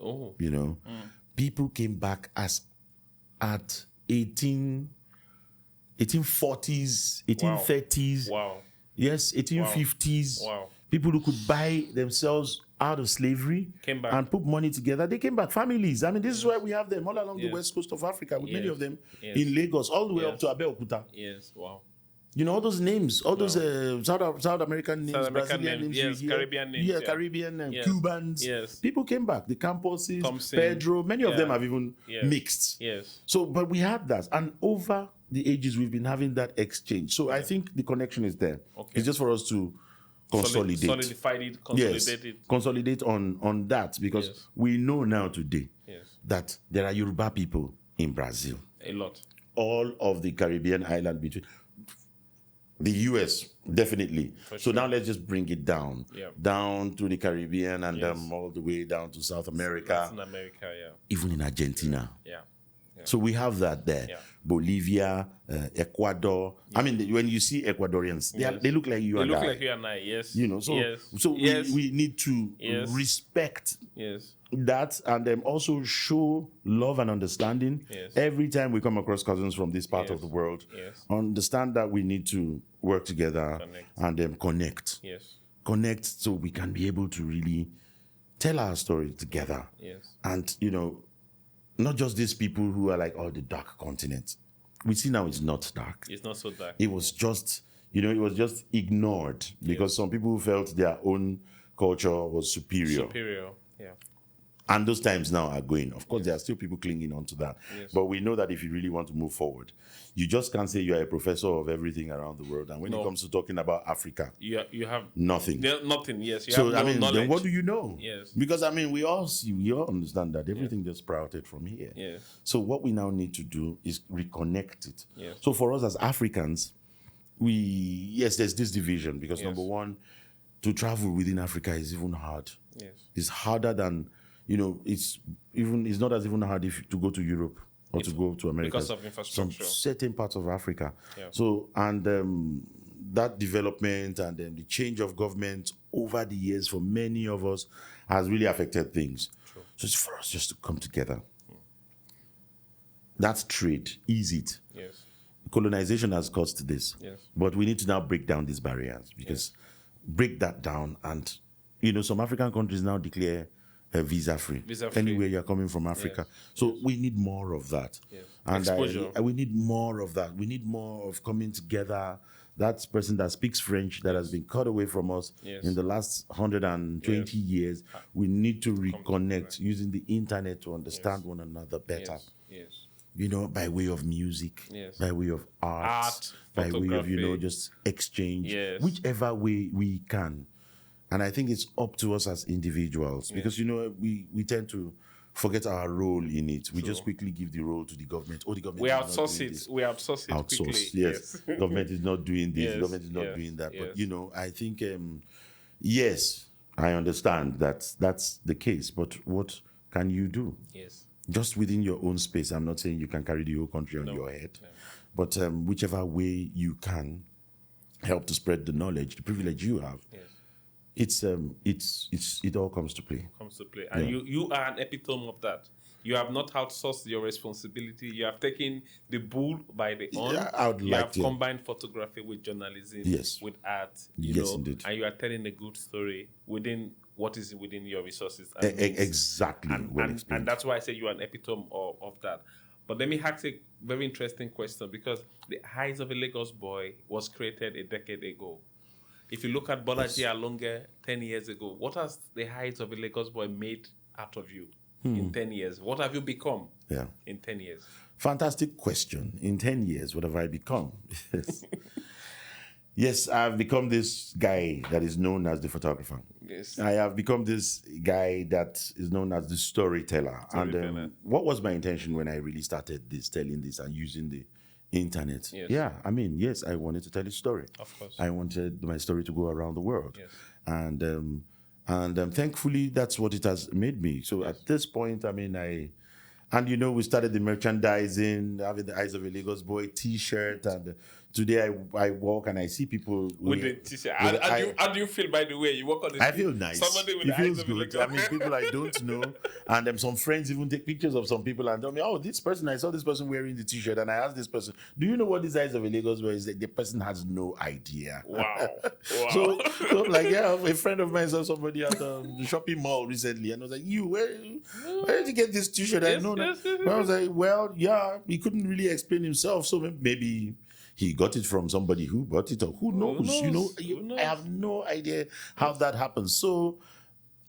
Oh. People came back at 1840s, 1830s. Wow. Yes, 1850s. Wow. People who could buy themselves out of slavery came back and put money together. They came back, families. This is why we have them all along the west coast of Africa, with many of them in Lagos, all the way up to Abeokuta. Yes, wow. You know, all those names, all those South American names, South American Brazilian names, yes, you hear. Caribbean names, Yeah, yeah. Caribbean, Yes. Cubans. Yes. People came back. The Camposes, Thompson. Pedro, many of them Yeah. have even Yes. mixed. Yes. So, but we had that. And over the ages, we've been having that exchange. So I think the connection is there. Okay. It's just for us to consolidate. Solidified it, consolidate it. Consolidate on that, because Yes. we know now today Yes. that there are Yoruba people in Brazil. A lot. All of the Caribbean island between the US, definitely. For So sure. now let's just bring it down. Yeah. Down to the Caribbean and Yes. all the way down to South America, Latin America, yeah. even in Argentina. Yeah. So we have that there. Yeah. Bolivia, Ecuador. I mean, when you see Ecuadorians, they look like you They and look I. like you and I, yes. You know, so yes. so yes. we need to Yes. respect yes. that, and also show love and understanding Yes. every time we come across cousins from this part Yes. of the world. Yes. Understand that we need to work together Connect. and connect. Yes. Connect so we can be able to really tell our story together. Yes. And, you know, not just these people who are like, oh, the dark continent. We see now it's not dark. It's not so dark. It was just, you know, it was just ignored because some people felt their own culture was superior. Yeah. And those times now are going. Of course, there are still people clinging on to that. Yes. But we know that if you really want to move forward, you just can't say you are a professor of everything around the world. And when it comes to talking about Africa, You have nothing. nothing, yes. You So, have no I mean, knowledge. then what do you know? Yes. Because, I mean, we all understand that everything just sprouted from here. Yes. So what we now need to do is reconnect it. Yes. So for us as Africans, there's this division because Yes. number one, to travel within Africa is even hard. Yes. It's harder than, you know, it's not as even hard if to go to Europe or to go to America. Because of infrastructure. Some certain parts of Africa. Yeah. So, and that development and then the change of government over the years for many of us has really affected things. True. So it's for us just to come together. That's trade. Ease it. Yes. Colonization has caused this. Yes. But we need to now break down these barriers because break that down. And, you know, some African countries now declare visa-free. Visa-free. Anywhere you're coming from Africa. Yes. So we need more of that. Yes. And Exposure. we need more of that. We need more of coming together. That person that speaks French that has been cut away from us Yes. in the last 120 years, we need to reconnect using the internet to understand one another better. Yes. Yes. You know, by way of music, Yes. by way of art, by way of, photography. you know, just exchange, Yes. whichever way we can. And I think it's up to us as individuals because, you know, we tend to forget our role in it. We just quickly give the role to the government. Oh, the government We is not outsource doing it. this. We outsource it quickly. Outsource, yes. Government is not doing this. Yes, Government is not yes, doing that. yes. But, you know, I think, yes, I understand that that's the case. But what can you do? Yes. Just within your own space. I'm not saying you can carry the whole country on your head, but whichever way you can help to spread the knowledge, the privilege you have, it all comes to play. Comes to play. And you are an epitome of that. You have not outsourced your responsibility. You have taken the bull by the horn. Yeah, I would you like have to. combined photography with journalism, Yes. with art, you Yes, know, indeed. and you are telling a good story within what is within your resources. And means. Exactly. Well and explained. that's why I say you are an epitome of that. But let me ask a very interesting question because the Eyes of a Lagos Boy was created a decade ago. If you look at Bolaji Alonge 10 years ago, what has the Eyes of a Lagos Boy made out of you in 10 years? What have you become in 10 years? Fantastic question. In 10 years, what have I become? Yes, I've become this guy that is known as the photographer. Yes. I have become this guy that is known as the storyteller. And what was my intention when I really started telling this and using the internet? Yes. Yeah, I mean, yes, I wanted to tell a story. Of course. I wanted my story to go around the world. Yes. And thankfully, that's what it has made me. So at this point, I mean, and you know, we started the merchandising, having the Eyes of a Lagos Boy T-shirt, and today I walk and I see people with the T-shirt. How do you feel, by the way? You walk on the street. I feel nice. Somebody with It the feels Eyes of a good. Lagos. I mean, people I don't know, and some friends even take pictures of some people and tell me, "Oh, this person! I saw this person wearing the T-shirt," and I asked this person, "Do you know what this Eyes of a Lagos Boy is?" The person has no idea. Wow. So I'm like, yeah, a friend of mine saw somebody at the shopping mall recently, and I was like, where did you get this T-shirt? I know that. Well, I was like, well, yeah, he couldn't really explain himself, so maybe he got it from somebody who bought it, or who knows? Who knows? I have no idea how that happens. So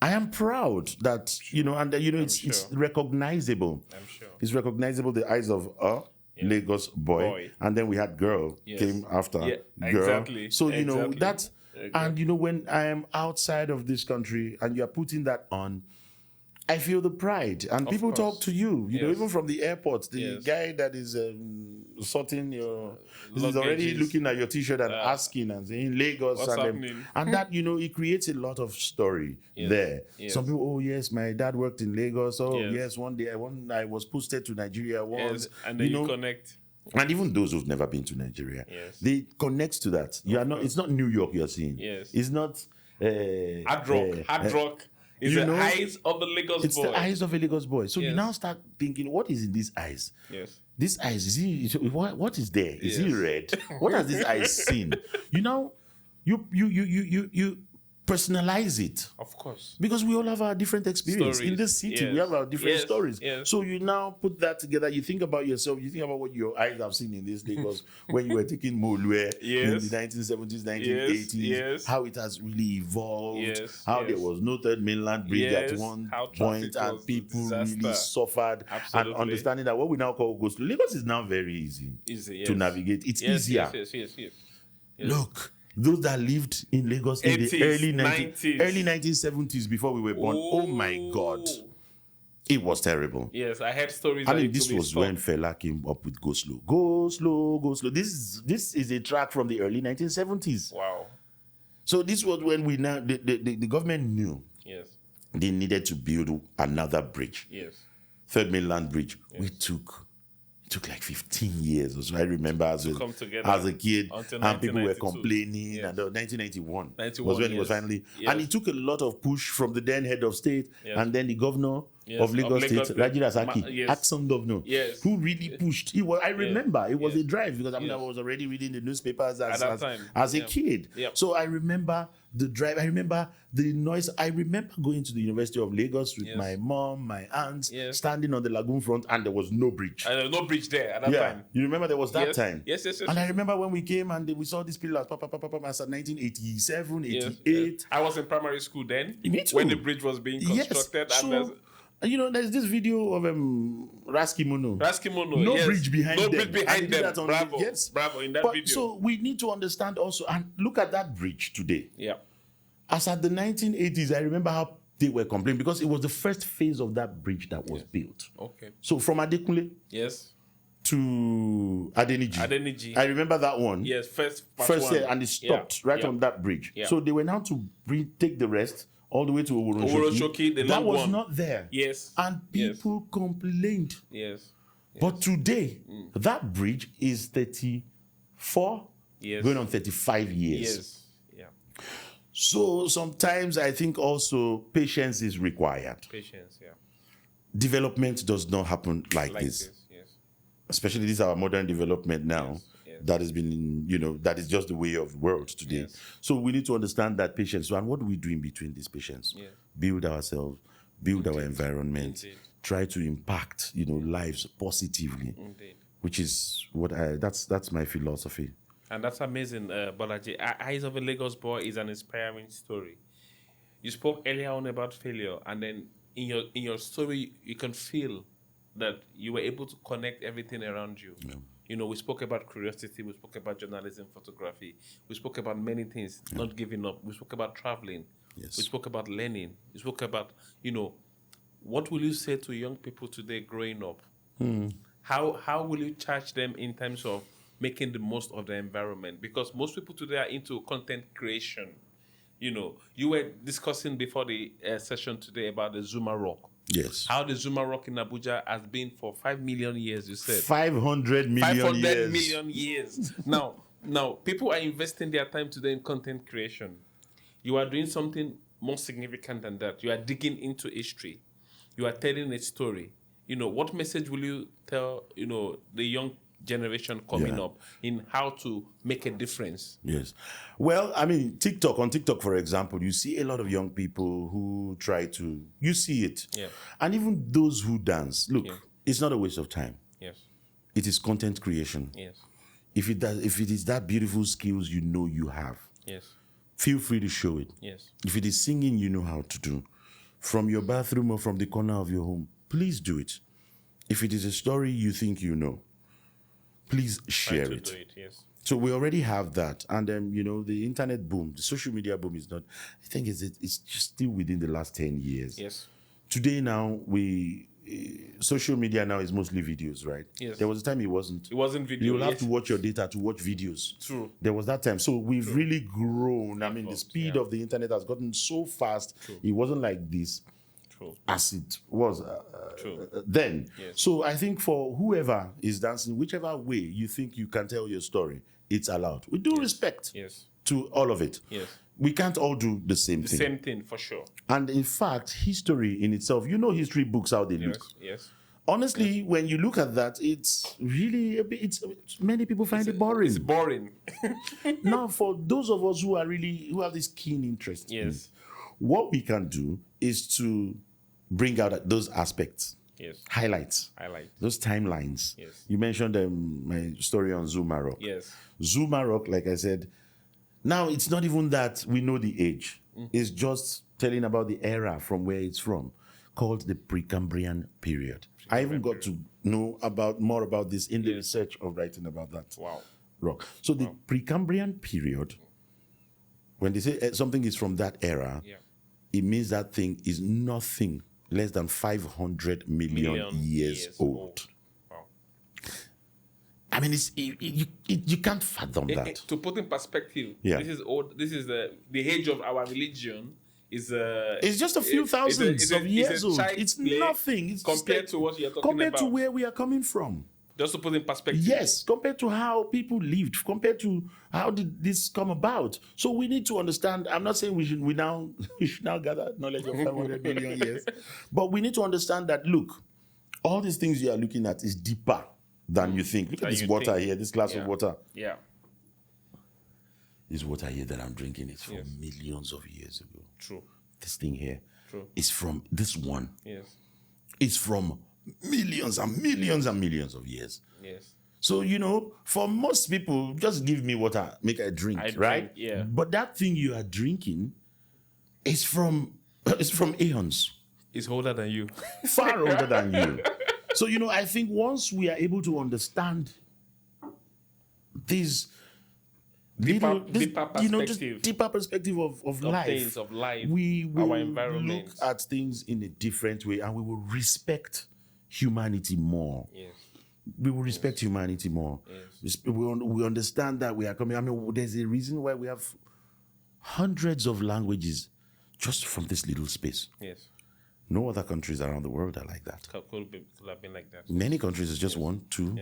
I am proud that, it's recognizable. I'm sure. It's recognizable, the eyes of Lagos boy. And then we had girl came after girl. Exactly. So, that's, Exactly. and, when I am outside of this country and you're putting that on, I feel the pride, and people course. talk to you, Yes. even from the airport. The Yes. guy that is sorting your, is already luggages. looking at your T-shirt and asking and saying Lagos, What's and happening? and that it creates a lot of story there. Yes. Some people, oh yes, my dad worked in Lagos. Oh Yes. yes, one day I was posted to Nigeria once. Yes. And then you connect. And even those who've never been to Nigeria, they connect to that. You are not. It's not New York you're seeing. Yes. It's not Hard rock. It's the eyes of the Lagos It's boy. the eyes of a Lagos boy. So you Yes. now start thinking, what is in these eyes? Yes. This eyes, is he? What is there? Is he Yes. red? What has this eyes seen? You personalize it. Of course. Because we all have our different experience. Stories. In this city, we Yes. have our different Yes. stories. Yes. So you now put that together. You think about yourself. You think about what your eyes have seen in this Lagos when you were taking Molue in Yes. the 1970s, 1980s. Yes. How it has really evolved. Yes. How Yes. there was no third mainland bridge Yes. at one How point, traffic and was a people disaster. really suffered. Absolutely. And understanding that what we now call Ghost Lagos is now very easy Easy, to yes. navigate. It's Yes, easier. Yes. Look, those that lived in Lagos in 80s, the early 90s. early 1970s before we were born. Oh my God. It was terrible. Yes, I heard stories. I that mean, it this could be was stopped. when Fela came up with Go Slow. Go Slow, Go Slow. This is a track from the early 1970s. Wow. So this was when the government knew Yes. they needed to build another bridge. Yes. Third mainland bridge. It took like 15 years or so. I remember as come together a kid, until and people were 1992. complaining. Yes. And 1991 91, was when it was yes. finally. Yes. And it took a lot of push from the then head of state Yes. and then the governor of Lagos State, State. Raji Rasaki, Yes. Axon governor, Yes. who really pushed. I remember it was Yes. a drive because I Yes. was already reading the newspapers At that time. as a Yeah. kid. Yep. So I remember the drive. I remember the noise. I remember going to the University of Lagos with Yes. my mom, my aunts, Yes. standing on the lagoon front, and there was no bridge. And there was no bridge there at that time. You remember there was that Yes. time? Yes. And I remember when we came and we saw these pillars, as at 1987, Yes. 88. I was in primary school then. Me too. When the bridge was being constructed. Yes. And So, there's this video of Raskimono. Raskimono, No yes. bridge behind No them. bridge And he behind did them. that on Bravo. yes. Bravo in that But video. so we need to understand also, and look at that bridge today. Yeah. As at the 1980s, I remember how they were complaining because it was the first phase of that bridge that was built. Okay. So from Adekunle Yes. to Adeniji. I remember that one. Yes. First First one. year, and it stopped right Yeah. on that bridge. Yeah. So they were now to take the rest all the way to Oworosoki, the That long was one. not there. Yes. And Yes. people complained. Yes. But today, that bridge is 34, Yes. going on 35 years. Yes. Yeah. So sometimes I think also patience is required. Patience. Yeah. Development does not happen like Like this. this. Yes. Especially this our modern development now. Yes. That has been, that is just the way of the world today. Yes. So we need to understand that patience. So, and what do we do in between these patience? Yeah. Build ourselves, build our environment, Indeed. try to impact, lives positively, Indeed. which is that's my philosophy. And that's amazing, Balaji. Eyes of a Lagos Boy is an inspiring story. You spoke earlier on about failure, and then in your story, you can feel that you were able to connect everything around you. Yeah. We spoke about curiosity, we spoke about journalism, photography, we spoke about many things, not giving up. We spoke about traveling. Yes. We spoke about learning. We spoke about, what will you say to young people today growing up? How will you charge them in terms of making the most of the environment? Because most people today are into content creation. You were discussing before the session today about the Zuma Rock. Yes. How the Zuma Rock in Abuja has been for 5 million years, you said. 500 million 500 years. million years. Now, people are investing their time today in content creation. You are doing something more significant than that. You are digging into history. You are telling a story. What message will you tell, the young generation coming up in how to make a difference? Yes. Well, I mean, on TikTok, for example, you see a lot of young people who you see it. Yeah. And even those who dance. Look, Yeah. it's not a waste of time. Yes. It is content creation. Yes. if it is that beautiful skills you know you have, Yes. feel free to show it. Yes. If it is singing you know how to do, from your bathroom or from the corner of your home, please do it. If it is a story you think you know, please share Try to it. do it. Yes. So we already have that. And the internet boom, the social media boom is not, I think it's just still within the last 10 years. Yes. Today now, social media now is mostly videos, right? Yes. There was a time it wasn't. It wasn't video. You will have yes. to watch your data to watch videos. True. There was that time. So we've really grown. I mean, the speed yeah. of the internet has gotten so fast. It wasn't like this True. as it was True. then. Yes. So I think for whoever is dancing, whichever way you think you can tell your story, it's allowed. We do respect Yes. to all of it. Yes. We can't all do the same thing. Same thing for sure. And in fact, history in itself, history books, how they look. Yes. Honestly, when you look at that, it's really many people find it boring. It's boring. Now, for those of us who have this keen interest, Yes. what we can do is to bring out those aspects, Yes. highlights, those timelines. Yes. You mentioned my story on Zuma Rock. Yes. Zuma Rock, like I said, now it's not even that we know the age. It's just telling about the era from where it's from, called the Precambrian period. I even got to know more about this in the research of writing about that rock. So the Precambrian period, when they say something is from that era, it means that thing is nothing less than 500 million years old. Wow. I mean, you can't fathom that. To put in perspective, Yeah. this is old. This is the age of our religion. It's just a few thousands of years old. It's nothing. It's compared to what you're talking compared about. to where we are coming from. Just to put in perspective. Yes, compared to how people lived, compared to how did this come about. So we need to understand. I'm not saying we should now gather knowledge of 500 million years, but we need to understand that. Look, all these things you are looking at is deeper than you think. Look at this water here, this glass of water. Yeah. This water here that I'm drinking is from millions of years ago. True. This thing here True. is from this one. Yes. It's from millions and millions and millions of years. Yes. So, for most people, just give me water, make I drink, right? Yeah. But that thing you are drinking is from aeons. It's older than you. Far older than you. So, I think once we are able to understand these deeper perspective. deeper perspective of life. Things of life. We will our environment. look at things in a different way, and we will respect humanity more. Yes. We will respect humanity more. Yes. We understand that we are coming. I mean, there's a reason why we have hundreds of languages just from this little space. Yes. No other countries around the world are like that. Could have been like that. Many countries is just 1, 2,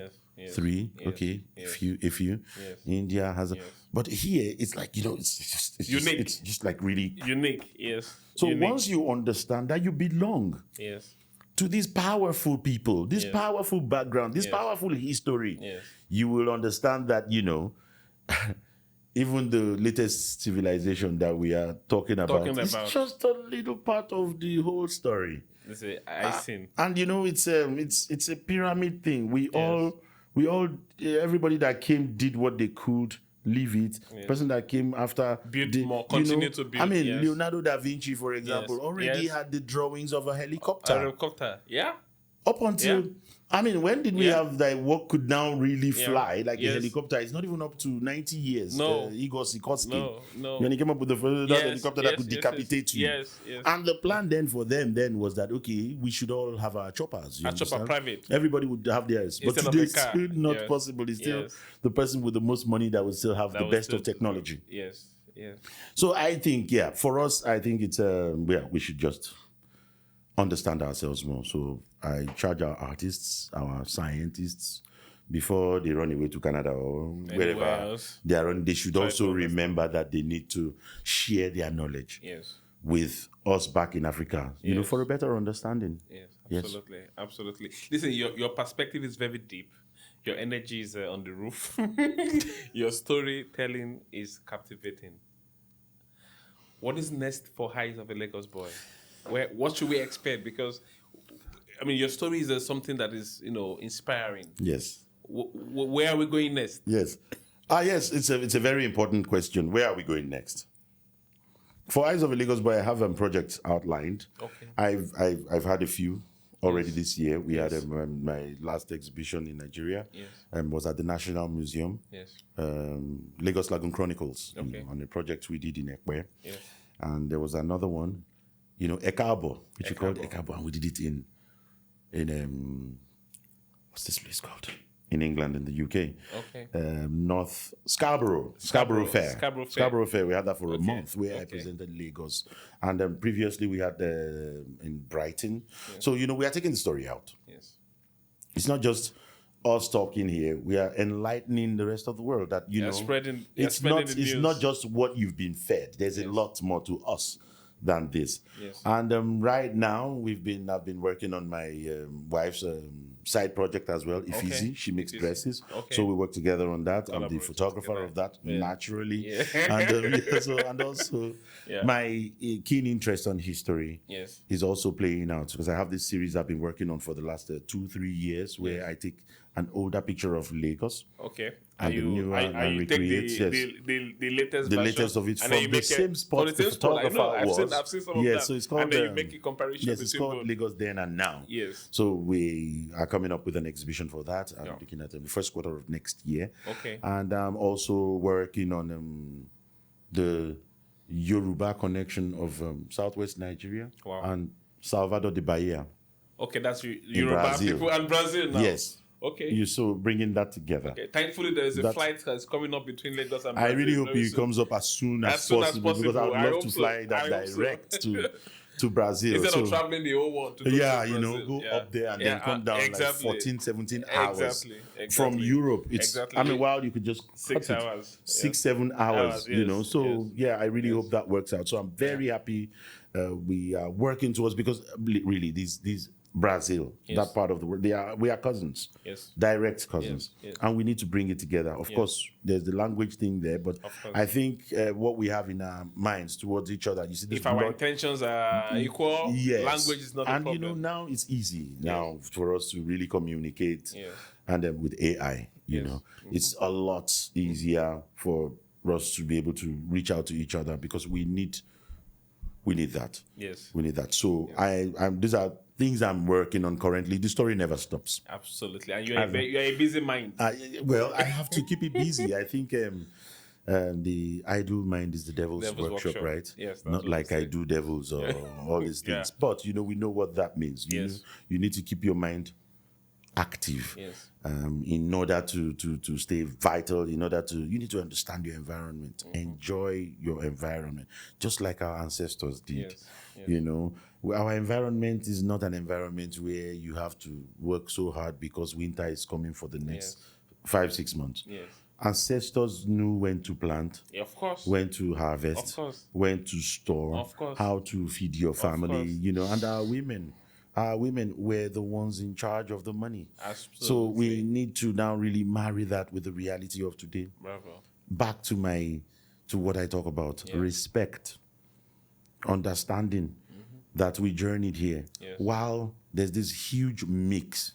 3. Okay, if you. Yes. India has but here it's like it's unique. It's just like really unique. Yes. So unique. once you understand that you belong. Yes. To these powerful people, this powerful background, this powerful history, you will understand that, even the latest civilization that we are talking about is just a little part of the whole story. It's icing. And it's a pyramid thing. We all everybody that came did what they could. Leave it. The person that came after build more, continue to build. I mean, Leonardo da Vinci, for example, already had the drawings of a helicopter. Yeah. Up until, I mean, when did we have that what could now really fly like a helicopter? It's not even up to 90 years. No. Igor Sikorsky. No. When he came up with the first helicopter that could decapitate you. Yes. And the plan then for them was that, okay, we should all have our choppers. Our chopper private. Everybody would have theirs. But today it's still not possible. It's still the person with the most money that would still have the best of technology. Yes. So I think, for us, I think it's, we should just understand ourselves more. So I charge our artists, our scientists, before they run away to Canada or wherever they are on, they should also remember that they need to share their knowledge with us back in Africa, for a better understanding. Yes, absolutely. Listen, your perspective is very deep. Your energy is on the roof. Your storytelling is captivating. What is next for Eyes of a Lagos Boy? What should we expect? Because, I mean, your story is something that is, inspiring. Yes. where are we going next? Yes. Yes, it's a very important question. Where are we going next? For Eyes of a Lagos Boy, I have projects outlined. Okay. I've had a few already this year. We Yes. had my last exhibition in Nigeria. Yes. Was at the National Museum. Yes. Lagos Lagoon Chronicles, Okay. on a project we did in Ekwe. Yes. And there was another one, Ekabo, which we called Ekabo. Ekabo, and we did it in what's this place called? In England, in the UK. Okay. North Scarborough Fair. Scarborough Fair. We had that for a Okay. month where I Okay. presented Lagos. And previously we had in Brighton. So, we are taking the story out. Yes. It's not just us talking here. We are enlightening the rest of the world that, Spreading it's the news. not just what you've been fed. There's a lot more to us than this. Yes. And right now I've been working on my wife's side project as well, Ifizi. She makes dresses. Okay. So we work together on that. I'm the Collaborate photographer together. of that, Yeah. naturally. Yeah. And also Yeah. my keen interest on history Yes. is also playing out, because I have this series I've been working on for the last 2-3 years where I take an older picture of Lagos. Okay. And the new one, and you take recreate, the latest the version, latest of it and then from you the make same spot from the photographer I've was. seen some of Yes, that. so it's called, and then you make a comparison Yes, it's between called both. Lagos Then and Now. Yes. So we are coming up with an exhibition for that. I'm looking at the first quarter of next year. Okay. And I'm also working on the Yoruba connection of Southwest Nigeria Wow. and Salvador de Bahia. Okay, that's Yoruba Brazil. people and Brazil now. Yes. Okay. You so bringing that together. Okay. Thankfully, there is a flight that's coming up between Lagos and I Brazil. really hope very it soon. comes up as soon as soon as possible, because possible. I'd I love hope to so. fly that I hope so. direct to Brazil. Instead So, of traveling the whole world to go yeah, to Brazil. go Yeah. up there and Yeah, then come down exactly. like 14, 17 hours Exactly. from Europe. It's Exactly. I mean, while you could just 6 cut it. hours. 6-7 hours, Yes, So yes. I really hope that works out. So I'm very happy we are working towards, because really these Brazil, that part of the world, we are cousins, direct cousins, Yes. and we need to bring it together. Of course, there's the language thing there, but I think what we have in our minds towards each other, you see, this If our intentions are equal, yes, language is not a and problem. now it's easy now for us to really communicate, and then with AI, it's a lot easier for us to be able to reach out to each other, because we need that. Yes. We need that. So these are things I'm working on currently. The story never stops. Absolutely. And you're a busy mind. Well, I have to keep it busy. I think the idle mind is the devil's workshop, right? Yes. Not like I do devils or all these things. But, we know what that means. You need to keep your mind active in order to stay vital, you need to understand your environment, enjoy your environment, just like our ancestors did. Our environment is not an environment where you have to work so hard because winter is coming for the next 5-6 months. Ancestors knew when to plant, of course, when to harvest, of course, when to store, of course, how to feed your family, and our women were the ones in charge of the money. Absolutely. So we need to now really marry that with the reality of today. Bravo. Back to what I talk about, respect, understanding that we journeyed here, while there's this huge mix.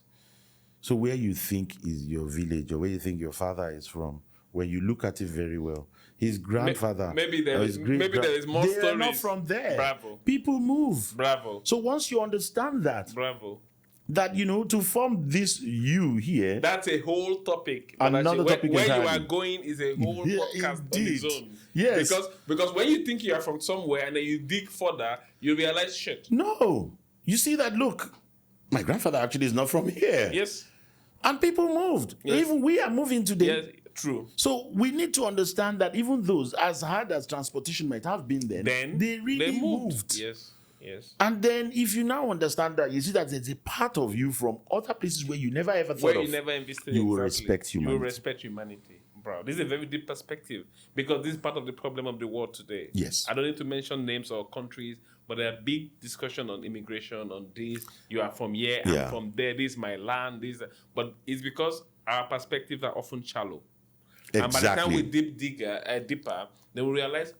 So where you think is your village, or where you think your father is from, when you look at it very well, his grandfather, maybe there is more stories. They are not from there. Bravo. People move. Bravo. So once you understand that, bravo, that to form this you here, that's a whole topic. Another topic where entirely. you are going is a whole podcast on its own. Yes. Because when you think you are from somewhere and then you dig further, you realize shit. No. You see that, look, my grandfather actually is not from here. Yes. And people moved. Yes. Even we are moving today. Yes, true. So we need to understand that even those, as hard as transportation might have been then they really moved. Yes. Yes. And then if you now understand that, you see that there's a part of you from other places where you never ever thought where of. you never invested. You will respect humanity. You will respect humanity. Bro, this is a very deep perspective, because this is part of the problem of the world today. Yes. I don't need to mention names or countries, but there are big discussion on immigration, on this. You are from here, I'm from there, this is my land, this. But it's because our perspectives are often shallow. Exactly. And by the time we deeper, then we realize,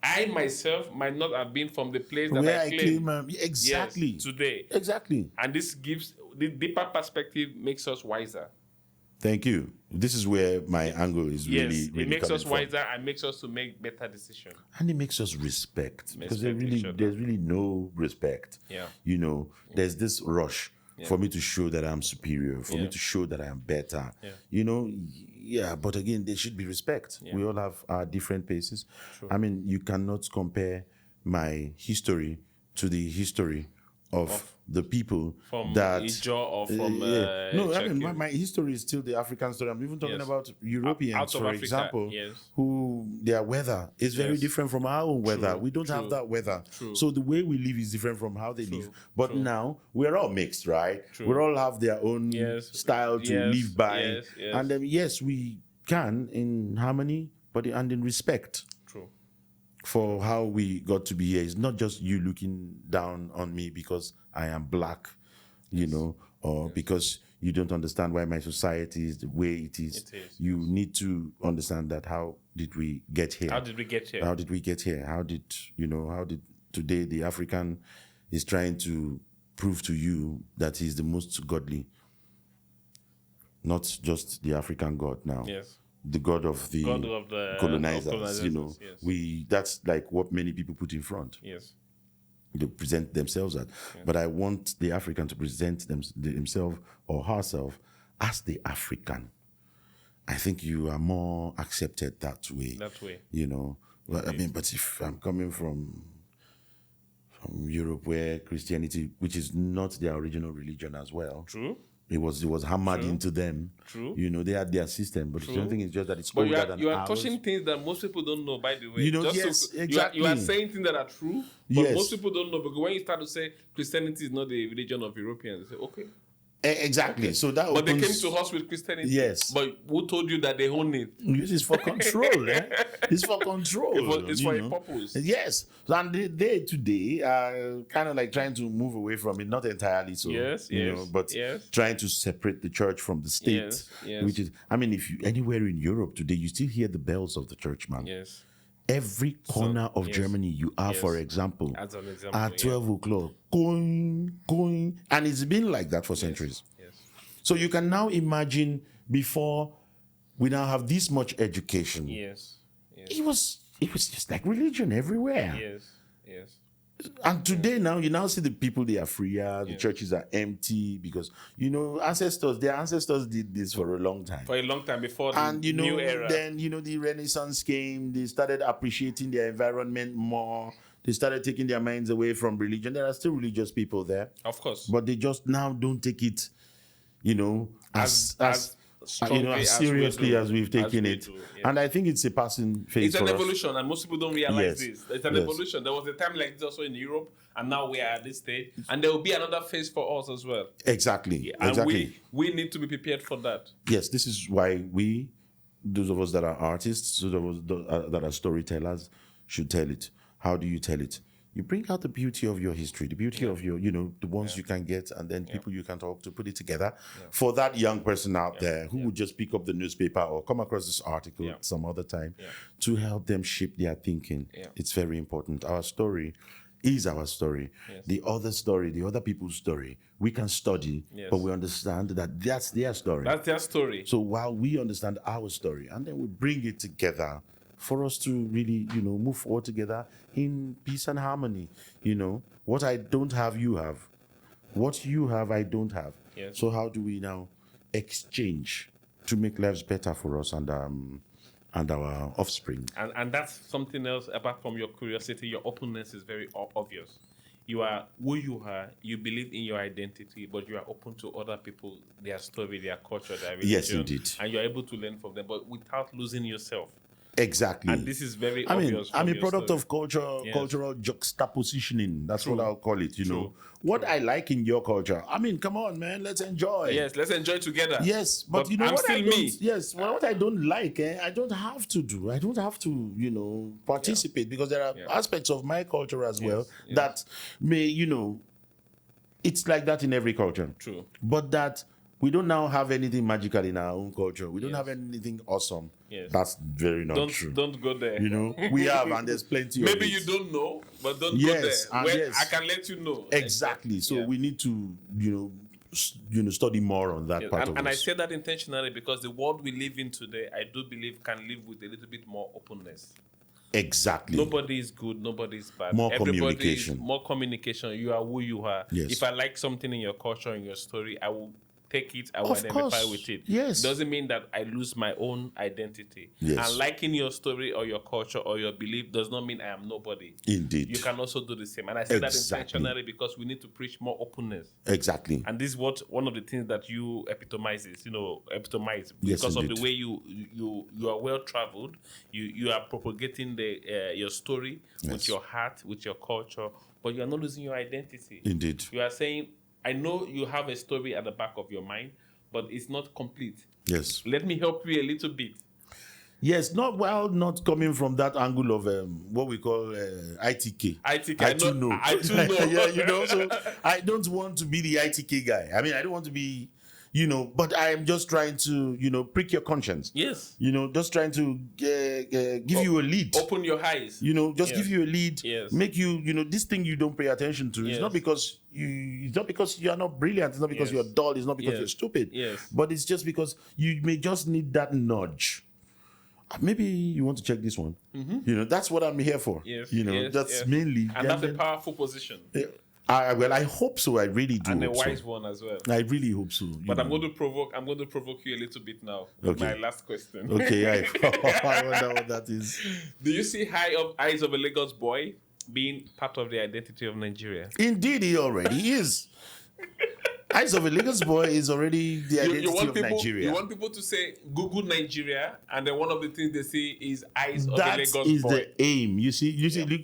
I myself might not have been from the place that where I claim. exactly. Yes, today. Exactly. And this gives the deeper perspective makes us wiser. Thank you. This is where my angle is really, really it makes coming us from. wiser and makes us to make better decisions. And it makes us respect, because Respect each other. there's really no respect. Yeah. You know, there's this rush for me to show that I'm superior, for me to show that I am better. Yeah. You know, but again, there should be respect. Yeah. We all have our different paces. True. I mean, you cannot compare my history to the history of the people From that Ijo or from no, I mean Turkey. my history is still the African story. I'm even talking Yes. about Europeans, Out of for Africa, example, yes. who their weather is very Yes. different from our own weather. True, We don't have true, that weather, true. so the way we live is different from how they live. But true. now we're all mixed, right? True. We all have their own Yes. style to Yes, live by, yes, yes. and yes, we can in harmony, but and in respect True. for how we got to be here. It's not just you looking down on me because I am black, you know, or because you don't understand why my society is the way it is. It is, You need to understand that how did we get here? How did we get here? How did we get here? How did today the African is trying to prove to you that he's the most godly? Not just the African God now. Yes. The God of the colonizers, you know. Yes. That's like what many people put in front. Yes. They present themselves as. But I want the African to present themselves or herself as the African. I think you are more accepted that way. That way. You know. Well, I mean, but if I'm coming from Europe, where Christianity, which is not their original religion as well. True. It was hammered into them. True. You know, they had their system, but the only thing is just that it's But older than you are ours. touching things that most people don't know, by the way. You know, Just yes, you are exactly. saying things that are true, but Yes. most people don't know, because when you start to say Christianity is not the religion of Europeans, they say, okay. Exactly. So that But they came opens- to us with Christianity. Yes. But who told you that they own it? This is for control, eh? It's for control. It's you for a know. purpose. Yes. And they today are kind of like trying to move away from it, not entirely so. Yes, you yes, know, but yes. trying to separate the church from the state. Yes, yes. Which is, I mean, if you anywhere in Europe today, you still hear the bells of the church, man. Yes. Every corner of yes. Germany you are, for Yes. example, As an example. at 12 o'clock, going. And it's been like that for centuries. Yes. So you can now imagine before we now have this much education. Yes. Yes. It was just like religion everywhere. Yes. Yes. And today now you now see the people, they are freer, the churches are empty because their ancestors did this for a long time. For a long time before the And new era. then the Renaissance came, they started appreciating their environment more. They started taking their minds away from religion. There are still religious people there, Of course. but they just now don't take it, as strongly as as we seriously do, as we've taken we it. do, yes. And I think it's a passing phase It's an for us. evolution, and most people don't realize Yes, this. It's an yes. evolution. There was a time like this also in Europe, and now we are at this stage, and there will be another phase for us as well. Exactly. And Exactly. we need to be prepared for that. Yes, this is why those of us that are artists, those of us that are storytellers, should tell it. How do you tell it? You bring out the beauty of your history, the beauty of your, the ones you can get, and then people you can talk to, put it together. For that young person out there who would just pick up the newspaper or come across this article some other time, to help them shape their thinking. It's very important. Our story is our story. The other story, the other people's story, we can study, but we understand that that's their story. That's their story. So while we understand our story, and then we bring it together for us to really, move forward together in peace and harmony. What I don't have, you have. What you have, I don't have. Yes. So how do we now exchange to make lives better for us and our offspring? And that's something else. Apart from your curiosity, your openness is very obvious. You are who you are. You believe in your identity, but you are open to other people, their story, their culture, their religion. Yes, indeed. And you're able to learn from them, but without losing yourself. Exactly. And this is very I mean, obvious. I'm from a your product story. of cultural juxtapositioning. That's what I'll call it, True. What I like in your culture. I mean, come on, man, let's enjoy. Yes, let's enjoy together. Yes, but I'm what still I don't, me. Yes, well, what I don't like, I don't have to do. I don't have to, participate because there are aspects of my culture as well that may, it's like that in every culture. True. But that we don't now have anything magical in our own culture. We don't have anything awesome. Yes. That's very not true. Don't go there. We have, and there's plenty of Maybe it. you don't know, but don't Yes, go and there. yes. I can let you know. Exactly. So we need to, study more on that part of and I us. say that intentionally because the world we live in today, I do believe, can live with a little bit more openness. Exactly. Nobody is good, nobody is bad. More Everybody communication. is more communication. You are who you are. Yes. If I like something in your culture, in your story, I will take it, I will Of identify course. with it. Yes. Doesn't mean that I lose my own identity. Yes. And liking your story or your culture or your belief does not mean I am nobody. Indeed. You can also do the same. And I say that Exactly. intentionally because we need to preach more openness. Exactly. And this is what one of the things that you epitomize Yes, because of indeed. the way you are well traveled. You are propagating your story with Yes. your heart, with your culture, but you are not losing your identity. Indeed. You are saying, I know you have a story at the back of your mind, but it's not complete. Yes. Let me help you a little bit. Yes, not coming from that angle of what we call ITK. ITK, I too know. I too know. Yeah, so I don't want to be the ITK guy. I mean, I don't want to be, but I am just trying to, prick your conscience. Yes. Just trying to give you a lead. Open your eyes. Just Yes. give you a lead. Yes. Make you, this thing you don't pay attention to. Yes. It's not because you are not brilliant. It's not because Yes. you're dull. It's not because Yes. you're stupid. Yes. But it's just because you may just need that nudge. Maybe you want to check this one. That's what I'm here for. Yes. That's yes. mainly. And that's a powerful position. I hope so. I really do. And a hope wise so. one as well. I really hope so. But I'm going to provoke you a little bit now with Okay. my last question. Okay, I wonder what that is. Do you see Eyes of a Lagos Boy being part of the identity of Nigeria? Indeed, he already is. Eyes of a Lagos Boy is already the identity of Nigeria. You want people to say Google Nigeria, and then one of the things they see is Eyes of a That Lagos is Boy. the aim. You see,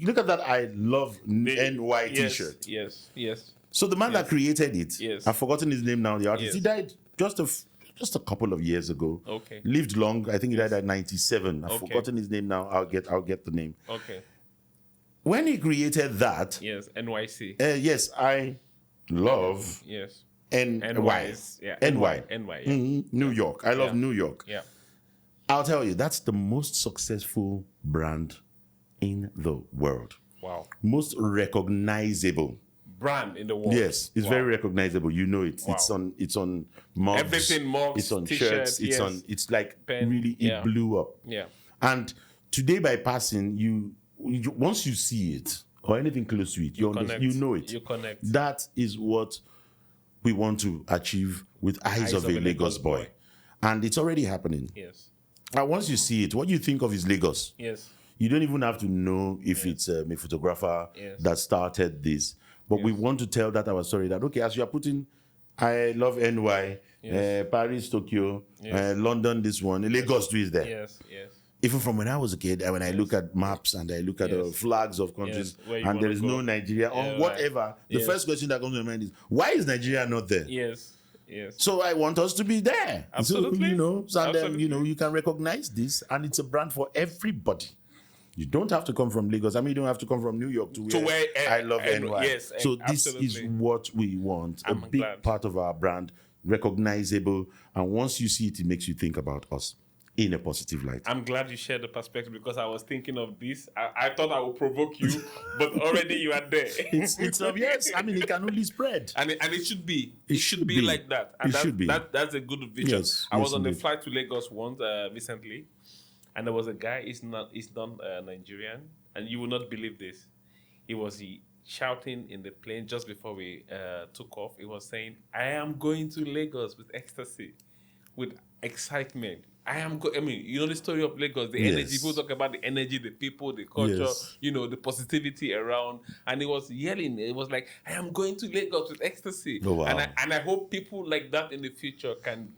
look at that. I love NY Yes, t-shirt. Yes. So the man that created it, Yes. I've forgotten his name now. The artist, Yes. he died just a couple of years ago. Okay. Lived long. I think he died at 97. I've Okay. forgotten his name now. I'll get the name. Okay. When he created that, Yes. NYC. yes, I love Yes. NY. Yeah. NY. NY. Yeah. New York. I love Yeah. New York. Yeah. I'll tell you, that's the most successful brand in the world. Wow. Most recognizable. Brand in the world. Yes, it's Wow. very recognizable. You know it. Wow. It's on mugs. Everything, mugs, It's on t-shirt, shirts. It's yes. on. It's like Pen, really. yeah. It blew up. Yeah. And today, by passing, you once you see it or anything close to it, you know it. You connect. That is what we want to achieve with Eyes of a Lagos Boy. And it's already happening. Yes. And once you see it, what do you think of is Lagos? Yes. You don't even have to know if it's a photographer Yes. that started this. But we want to tell that our story that, okay, as you are putting, I love NY, Yes. Paris, Tokyo, Yes. London, this one, Lagos too is there. Yes. Even from when I was a kid, when I look at maps and I look at the Yes. flags of countries, Yes, where you and there wanna is go. no Nigeria or Yeah, whatever, right. the Yes. first question that comes to my mind is, why is Nigeria not there? Yes. So I want us to be there. Absolutely. So, and then, Absolutely. you can recognize this, and it's a brand for everybody. You don't have to come from Lagos. I mean, you don't have to come from New York to where I love NY. Yes, so this is absolutely. what we want. I'm a big glad. part of our brand, recognizable, and once you see it, it makes you think about us in a positive light. I'm glad you shared the perspective because I was thinking of this. I thought I would provoke you, but already you are there. It's yes. I mean, it can only spread. And it should be. It It should should be be. like that. And It should be. That's a good vision. Yes, I was yes, on the indeed. flight to Lagos once recently, and there was a guy. He's not Nigerian, and you will not believe this. He was shouting in the plane just before we took off. He was saying, "I am going to Lagos with ecstasy, with excitement." I mean, you know the story of Lagos, the energy. Yes. People talk about the energy, the people, the culture, Yes. the positivity around. And he was yelling. It was like, I am going to Lagos with ecstasy. Oh, wow. And I hope people like that in the future can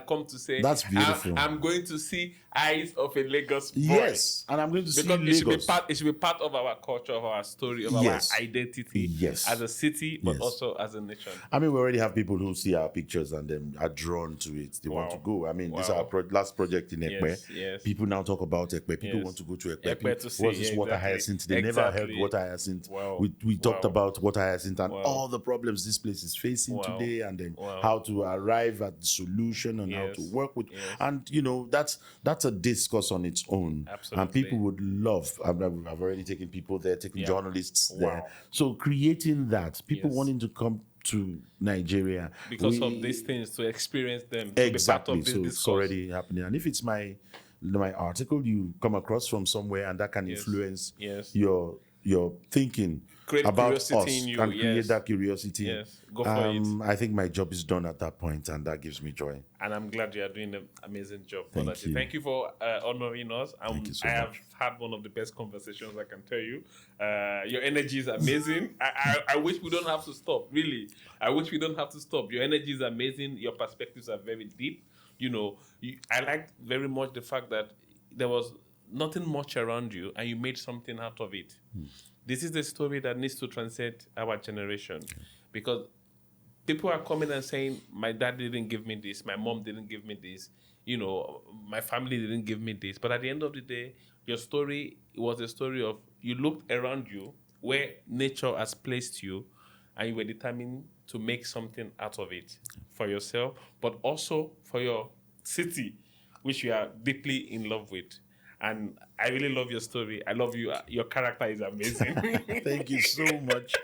come to say, That's beautiful. I'm going to see Eyes of a Lagos Boy. Yes, and I'm going to see Because Lagos. it should be part of our culture, of our story, of Yes. our identity Yes. as a city, but Yes. also as a nation. I mean, we already have people who see our pictures and then are drawn to it. They want Wow. to go. I mean, this is Wow. our last project in Ekpe. Yes. People now talk about Ekpe. People Yes. want to go to Ekpe. Ekpe People, to see, what's this yeah, water exactly. hyacinth? They never Exactly. heard water hyacinth. Wow. We talked Wow. about water hyacinth and Wow. all the problems this place is facing Wow. today, and then Wow. how to arrive at the solution and how to Yes. work with. Yes. And that's a discourse on its own. And Absolutely. people would love. I've already taken people there, taken Yeah. journalists Wow. there. So creating that, people Yes. wanting to come to Nigeria because of these things, to experience them, to exactly. be part of this So discourse. it's already happening. And if it's my article you come across from somewhere and that can influence your thinking Create about curiosity us in you, and create that curiosity, yes, go for it. I think my job is done at that point, and that gives me joy. And I'm glad you are doing an amazing job. Thank you. Thank you for honoring us. Thank you so I have much. had one of the best conversations, I can tell you. Your energy is amazing. I wish we don't have to stop, really. I wish we don't have to stop. Your energy is amazing. Your perspectives are very deep. You know, I like very much the fact that there was nothing much around you and you made something out of it. This is the story that needs to transcend our generation, because people are coming and saying, my dad didn't give me this, my mom didn't give me this, you know, my family didn't give me this. But at the end of the day, your story was a story of you looked around you where nature has placed you and you were determined to make something out of it for yourself, but also for your city, which you are deeply in love with. And I really love your story. I love you. Your character is amazing. Thank you so much.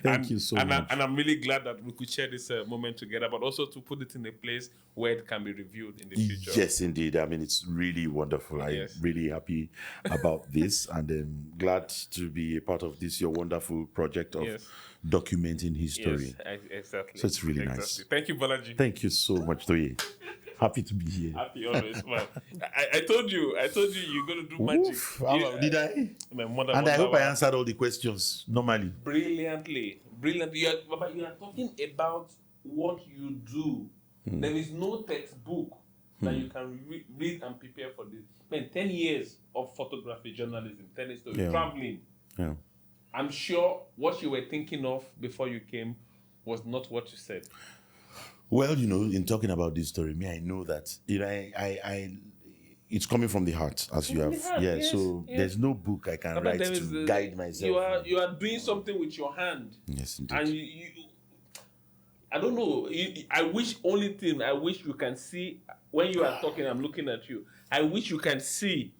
Thank you so much. And I'm really glad that we could share this moment together, but also to put it in a place where it can be reviewed in the future. Yes, indeed. I mean, it's really wonderful. I'm really happy about this, and I'm glad to be a part of this, your wonderful project of documenting history. Yes, exactly. So it's really nice. Thank you, Balaji. Thank you so much, Toye. Happy to be here. Happy always, man. I told you you're going to do magic. Did I? And I hope I answered all the questions normally. Brilliantly. Baba, you are talking about what you do. There is no textbook that you can read and prepare for this. Man, 10 years of photography, journalism, 10 years of traveling. Yeah. I'm sure what you were thinking of before you came was not what you said. Well, you know, in talking about this story, I know that it's coming from the heart, as you have. There's no book I can write to guide myself. You are doing something with your hand. Yes, indeed. And I don't know. I wish you can see when you are talking. I'm looking at you. I wish you can see,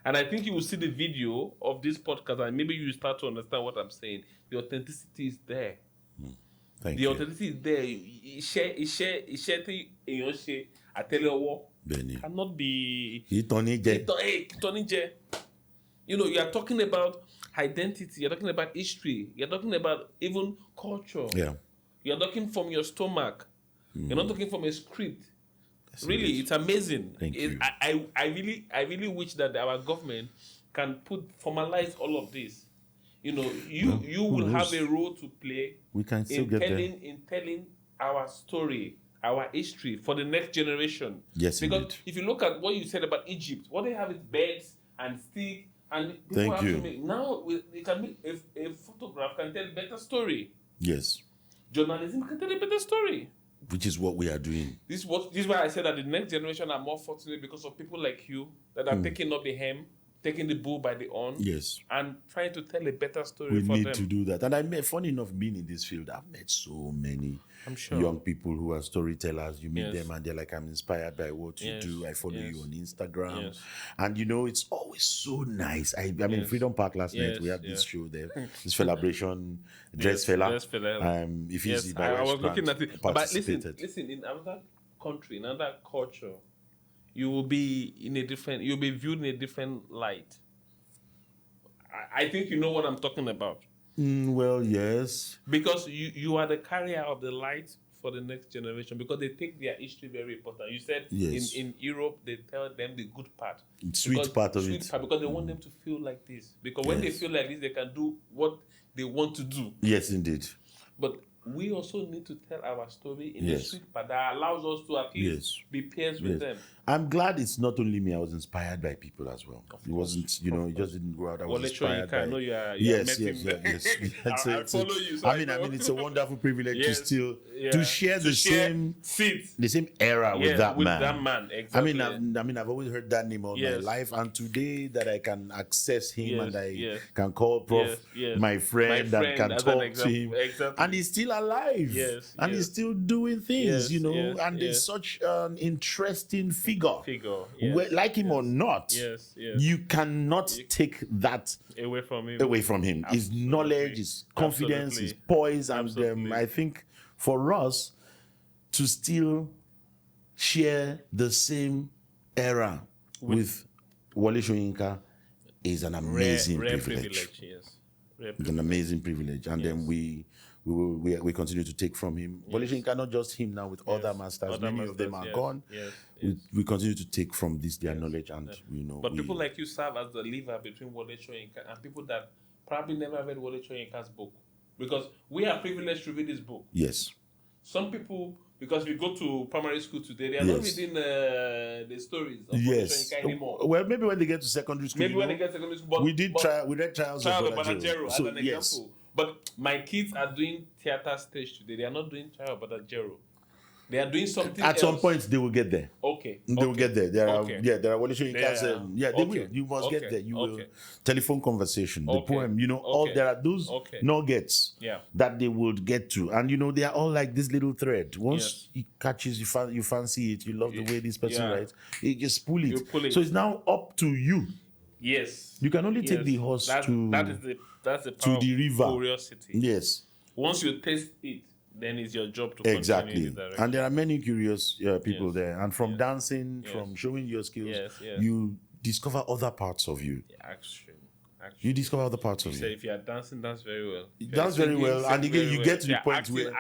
and I think you will see the video of this podcast, and maybe you start to understand what I'm saying. The authenticity is there. Thank the you. Authenticity is there. Iṣẹ́ tí èèyàn ṣe àtẹ́lẹwọ́ cannot be. Ìtọ́nijẹ. You know, you are talking about identity. You're talking about history. You're talking about even culture. Yeah. You're talking from your stomach. You're not talking from a script. That's really, it's amazing. Thank you. I really wish that our government can formalize all of this. You know, you will have a role to play. We can still get there. In telling our story, our history for the next generation. Yes, because indeed. if you look at what you said about Egypt, what they have is beds and sticks, and people Thank have you. to make. Now they can make a photograph can tell a better story. Yes. Journalism can tell a better story. Which is what we are doing. This is why I said that the next generation are more fortunate because of people like you that are taking up the hem, taking the bull by the horn, yes, and trying to tell a better story we for them. We need to do that. And funny enough, being in this field, I've met so many young people who are storytellers. You meet them and they're like, I'm inspired by what you do. I follow you on Instagram. Yes. And you know, it's always so nice. I mean, Freedom Park last night, we had this show there, this celebration, Dress Fella. If you see my I was looking at it. But listen, in another country, in another culture, you'll be viewed in a different light. I think you know what I'm talking about. Well, yes. Because you are the carrier of the light for the next generation, because they take their history very important. You said in Europe, they tell them the good part. Sweet part of it. Because they want them to feel like this. Because when they feel like this, they can do what they want to do. Yes, indeed. But we also need to tell our story in a sweet part that allows us to at least be peers with them. I'm glad it's not only me. I was inspired by people as well. It wasn't, it just didn't go out. I was inspired by. I know you are. Yes. I follow you. So I mean, it's a wonderful privilege to still to share the same era with that man. That man, exactly. I mean, I've always heard that name all my life, and today that I can access him and I can call Prof my friend and can talk to him, and he's still alive, and he's still doing things, and he's such an interesting figure. Like him or not, you cannot take that away from him. His knowledge, his confidence, his poise, and I think for us to still share the same era with Wole Soyinka is an amazing rare privilege. Yes. Rare It's an privilege. amazing privilege. And then we continue to take from him. Wole Soyinka, not just him now, with other masters. Other Many of them are masters, gone. Yes. We continue to take from this their knowledge, and But people like you serve as the lever between Wole Soyinka and people that probably never read Wole Soyinka's book. Because we are privileged to read his book. Yes. Some people, because we go to primary school today, they are not reading the stories of Wole Soyinka anymore. Well, maybe when they get to secondary school. Maybe when they get to secondary school. But, we read Trials of Badajero as so, an example. But my kids are doing theater stage today. They are not doing Trial of Badajero. They are doing something At else. some point, they will get there. Okay. They will get there. There are Wole Soyinka's. They will. You must Okay. get there. You will. Telephone conversation, the Okay. poem. All there are those nuggets that they would get to, and they are all like this little thread. Once it catches you, fancy it. You love the way this person writes. You just pull it. You pull it. So it's now up to you. Yes. You can only take the horse that's the power to the river. Of curiosity. Yes. Once you taste it, then it's your job to exactly. continue in the direction. And there are many curious people there. And from dancing, from showing your skills, you discover other parts of you. Actually. You discover other parts of you. If you are dancing, dance very well. Dance very well. And again, you get to the point where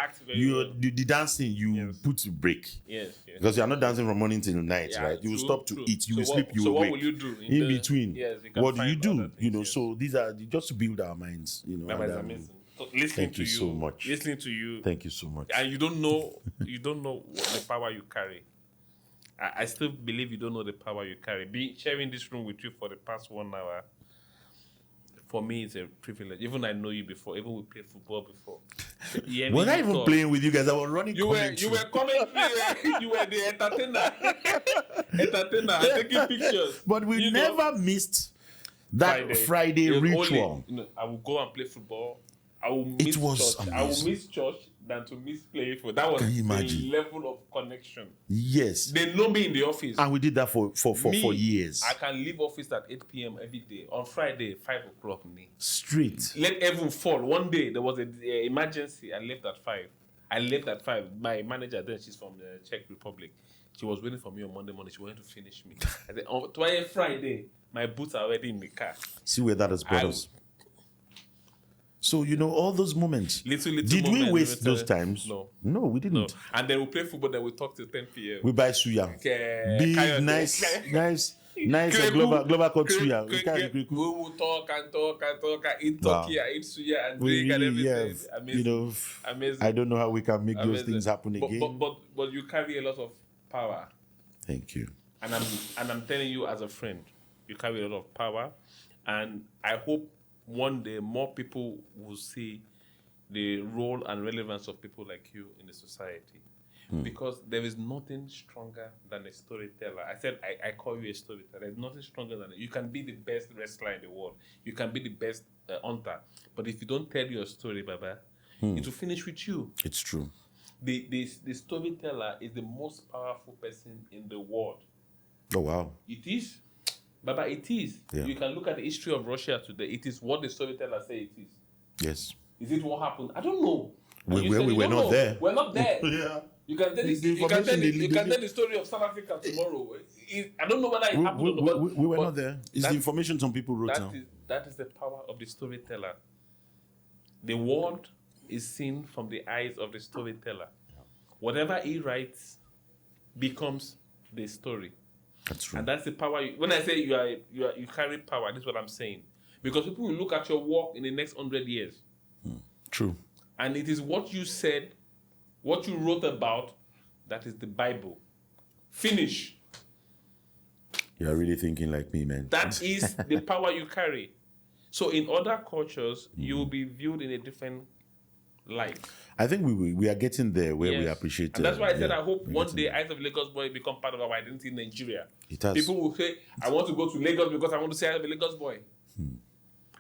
the dancing, you put to break. Yes. Because you are not dancing from morning till night, right? You will stop to eat, you will sleep, you will wake. What will you do in between? Yes, what do you do? So these are just to build our minds. That is amazing. Listening thank to you so much. Listening to you. Thank you so much. And you don't know the power you carry. I still believe you don't know the power you carry. Sharing this room with you for the past 1 hour, for me, it's a privilege. Even I know you before. Even we played football before. Was I even playing with you guys? I was running. You were coming. You were the entertainer, taking pictures. But we never missed that Friday ritual. I will go and play football. I will miss church. Amazing. I will miss church than to miss playing football. That was the level of connection. Yes. They know me in the office. And we did that for years. I can leave office at 8 p.m. every day. On Friday, 5 o'clock. Straight. Let everyone fall. One day, there was an emergency. I left at 5. My manager then, she's from the Czech Republic. She was waiting for me on Monday morning. She wanted to finish me. I said, on Friday, my boots are already in the car. See where that has brought us. So, all those moments. Little Did we waste those times? No, we didn't. No. And then we play football, then we talk till 10 p.m. We buy suya. Big, nice global cut suya. We will talk and eat turkey, and eat suya and drink and everything. Amazing. Amazing. I don't know how we can make those things happen again. But you carry a lot of power. Thank you. And I'm telling you as a friend, you carry a lot of power. And I hope one day more people will see the role and relevance of people like you in the society. Because there is nothing stronger than a storyteller. I said, I call you a storyteller. There's nothing stronger than it. You can be the best wrestler in the world. You can be the best hunter. But if you don't tell your story, Baba, it will finish with you. It's true. The storyteller is the most powerful person in the world. Oh, wow. It is. Baba, it is. Yeah. You can look at the history of Russia today. It is what the storytellers say it is. Yes. Is it what happened? I don't know. We were not there. We're not there. Yeah. You can tell the story of South Africa tomorrow. I don't know whether it happened. We were not there. It's the information some people wrote down. That is the power of the storyteller. The world is seen from the eyes of the storyteller. Whatever he writes becomes the story. That's true. And that's the power. When I say you carry power, this is what I'm saying. Because people will look at your work in the next 100 years. True. And it is what you said, what you wrote about, that is the Bible. Finish. You're really thinking like me, man. That is the power you carry. So in other cultures, you will be viewed in a different light. I think we are getting there where we appreciate. And that's why I said I hope one day Eyes of Lagos Boy become part of our identity in Nigeria. It has. People will say, I want to go to Lagos because I want to say I am a Lagos Boy.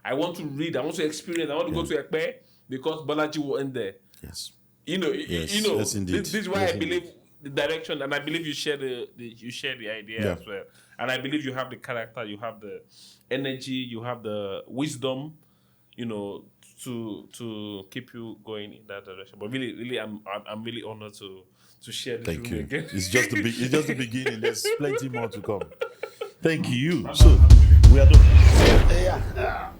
I want to read, I want to experience, I want to go to Ekpe because Balaji will end there. Yes. Yes, this is why I believe the direction, and I believe you share the idea as well. And I believe you have the character, you have the energy, you have the wisdom, to keep you going in that direction. But really, I'm really honored to share this Thank room you. again. It's just the beginning. There's plenty more to come. Thank you. So we are done. Yeah.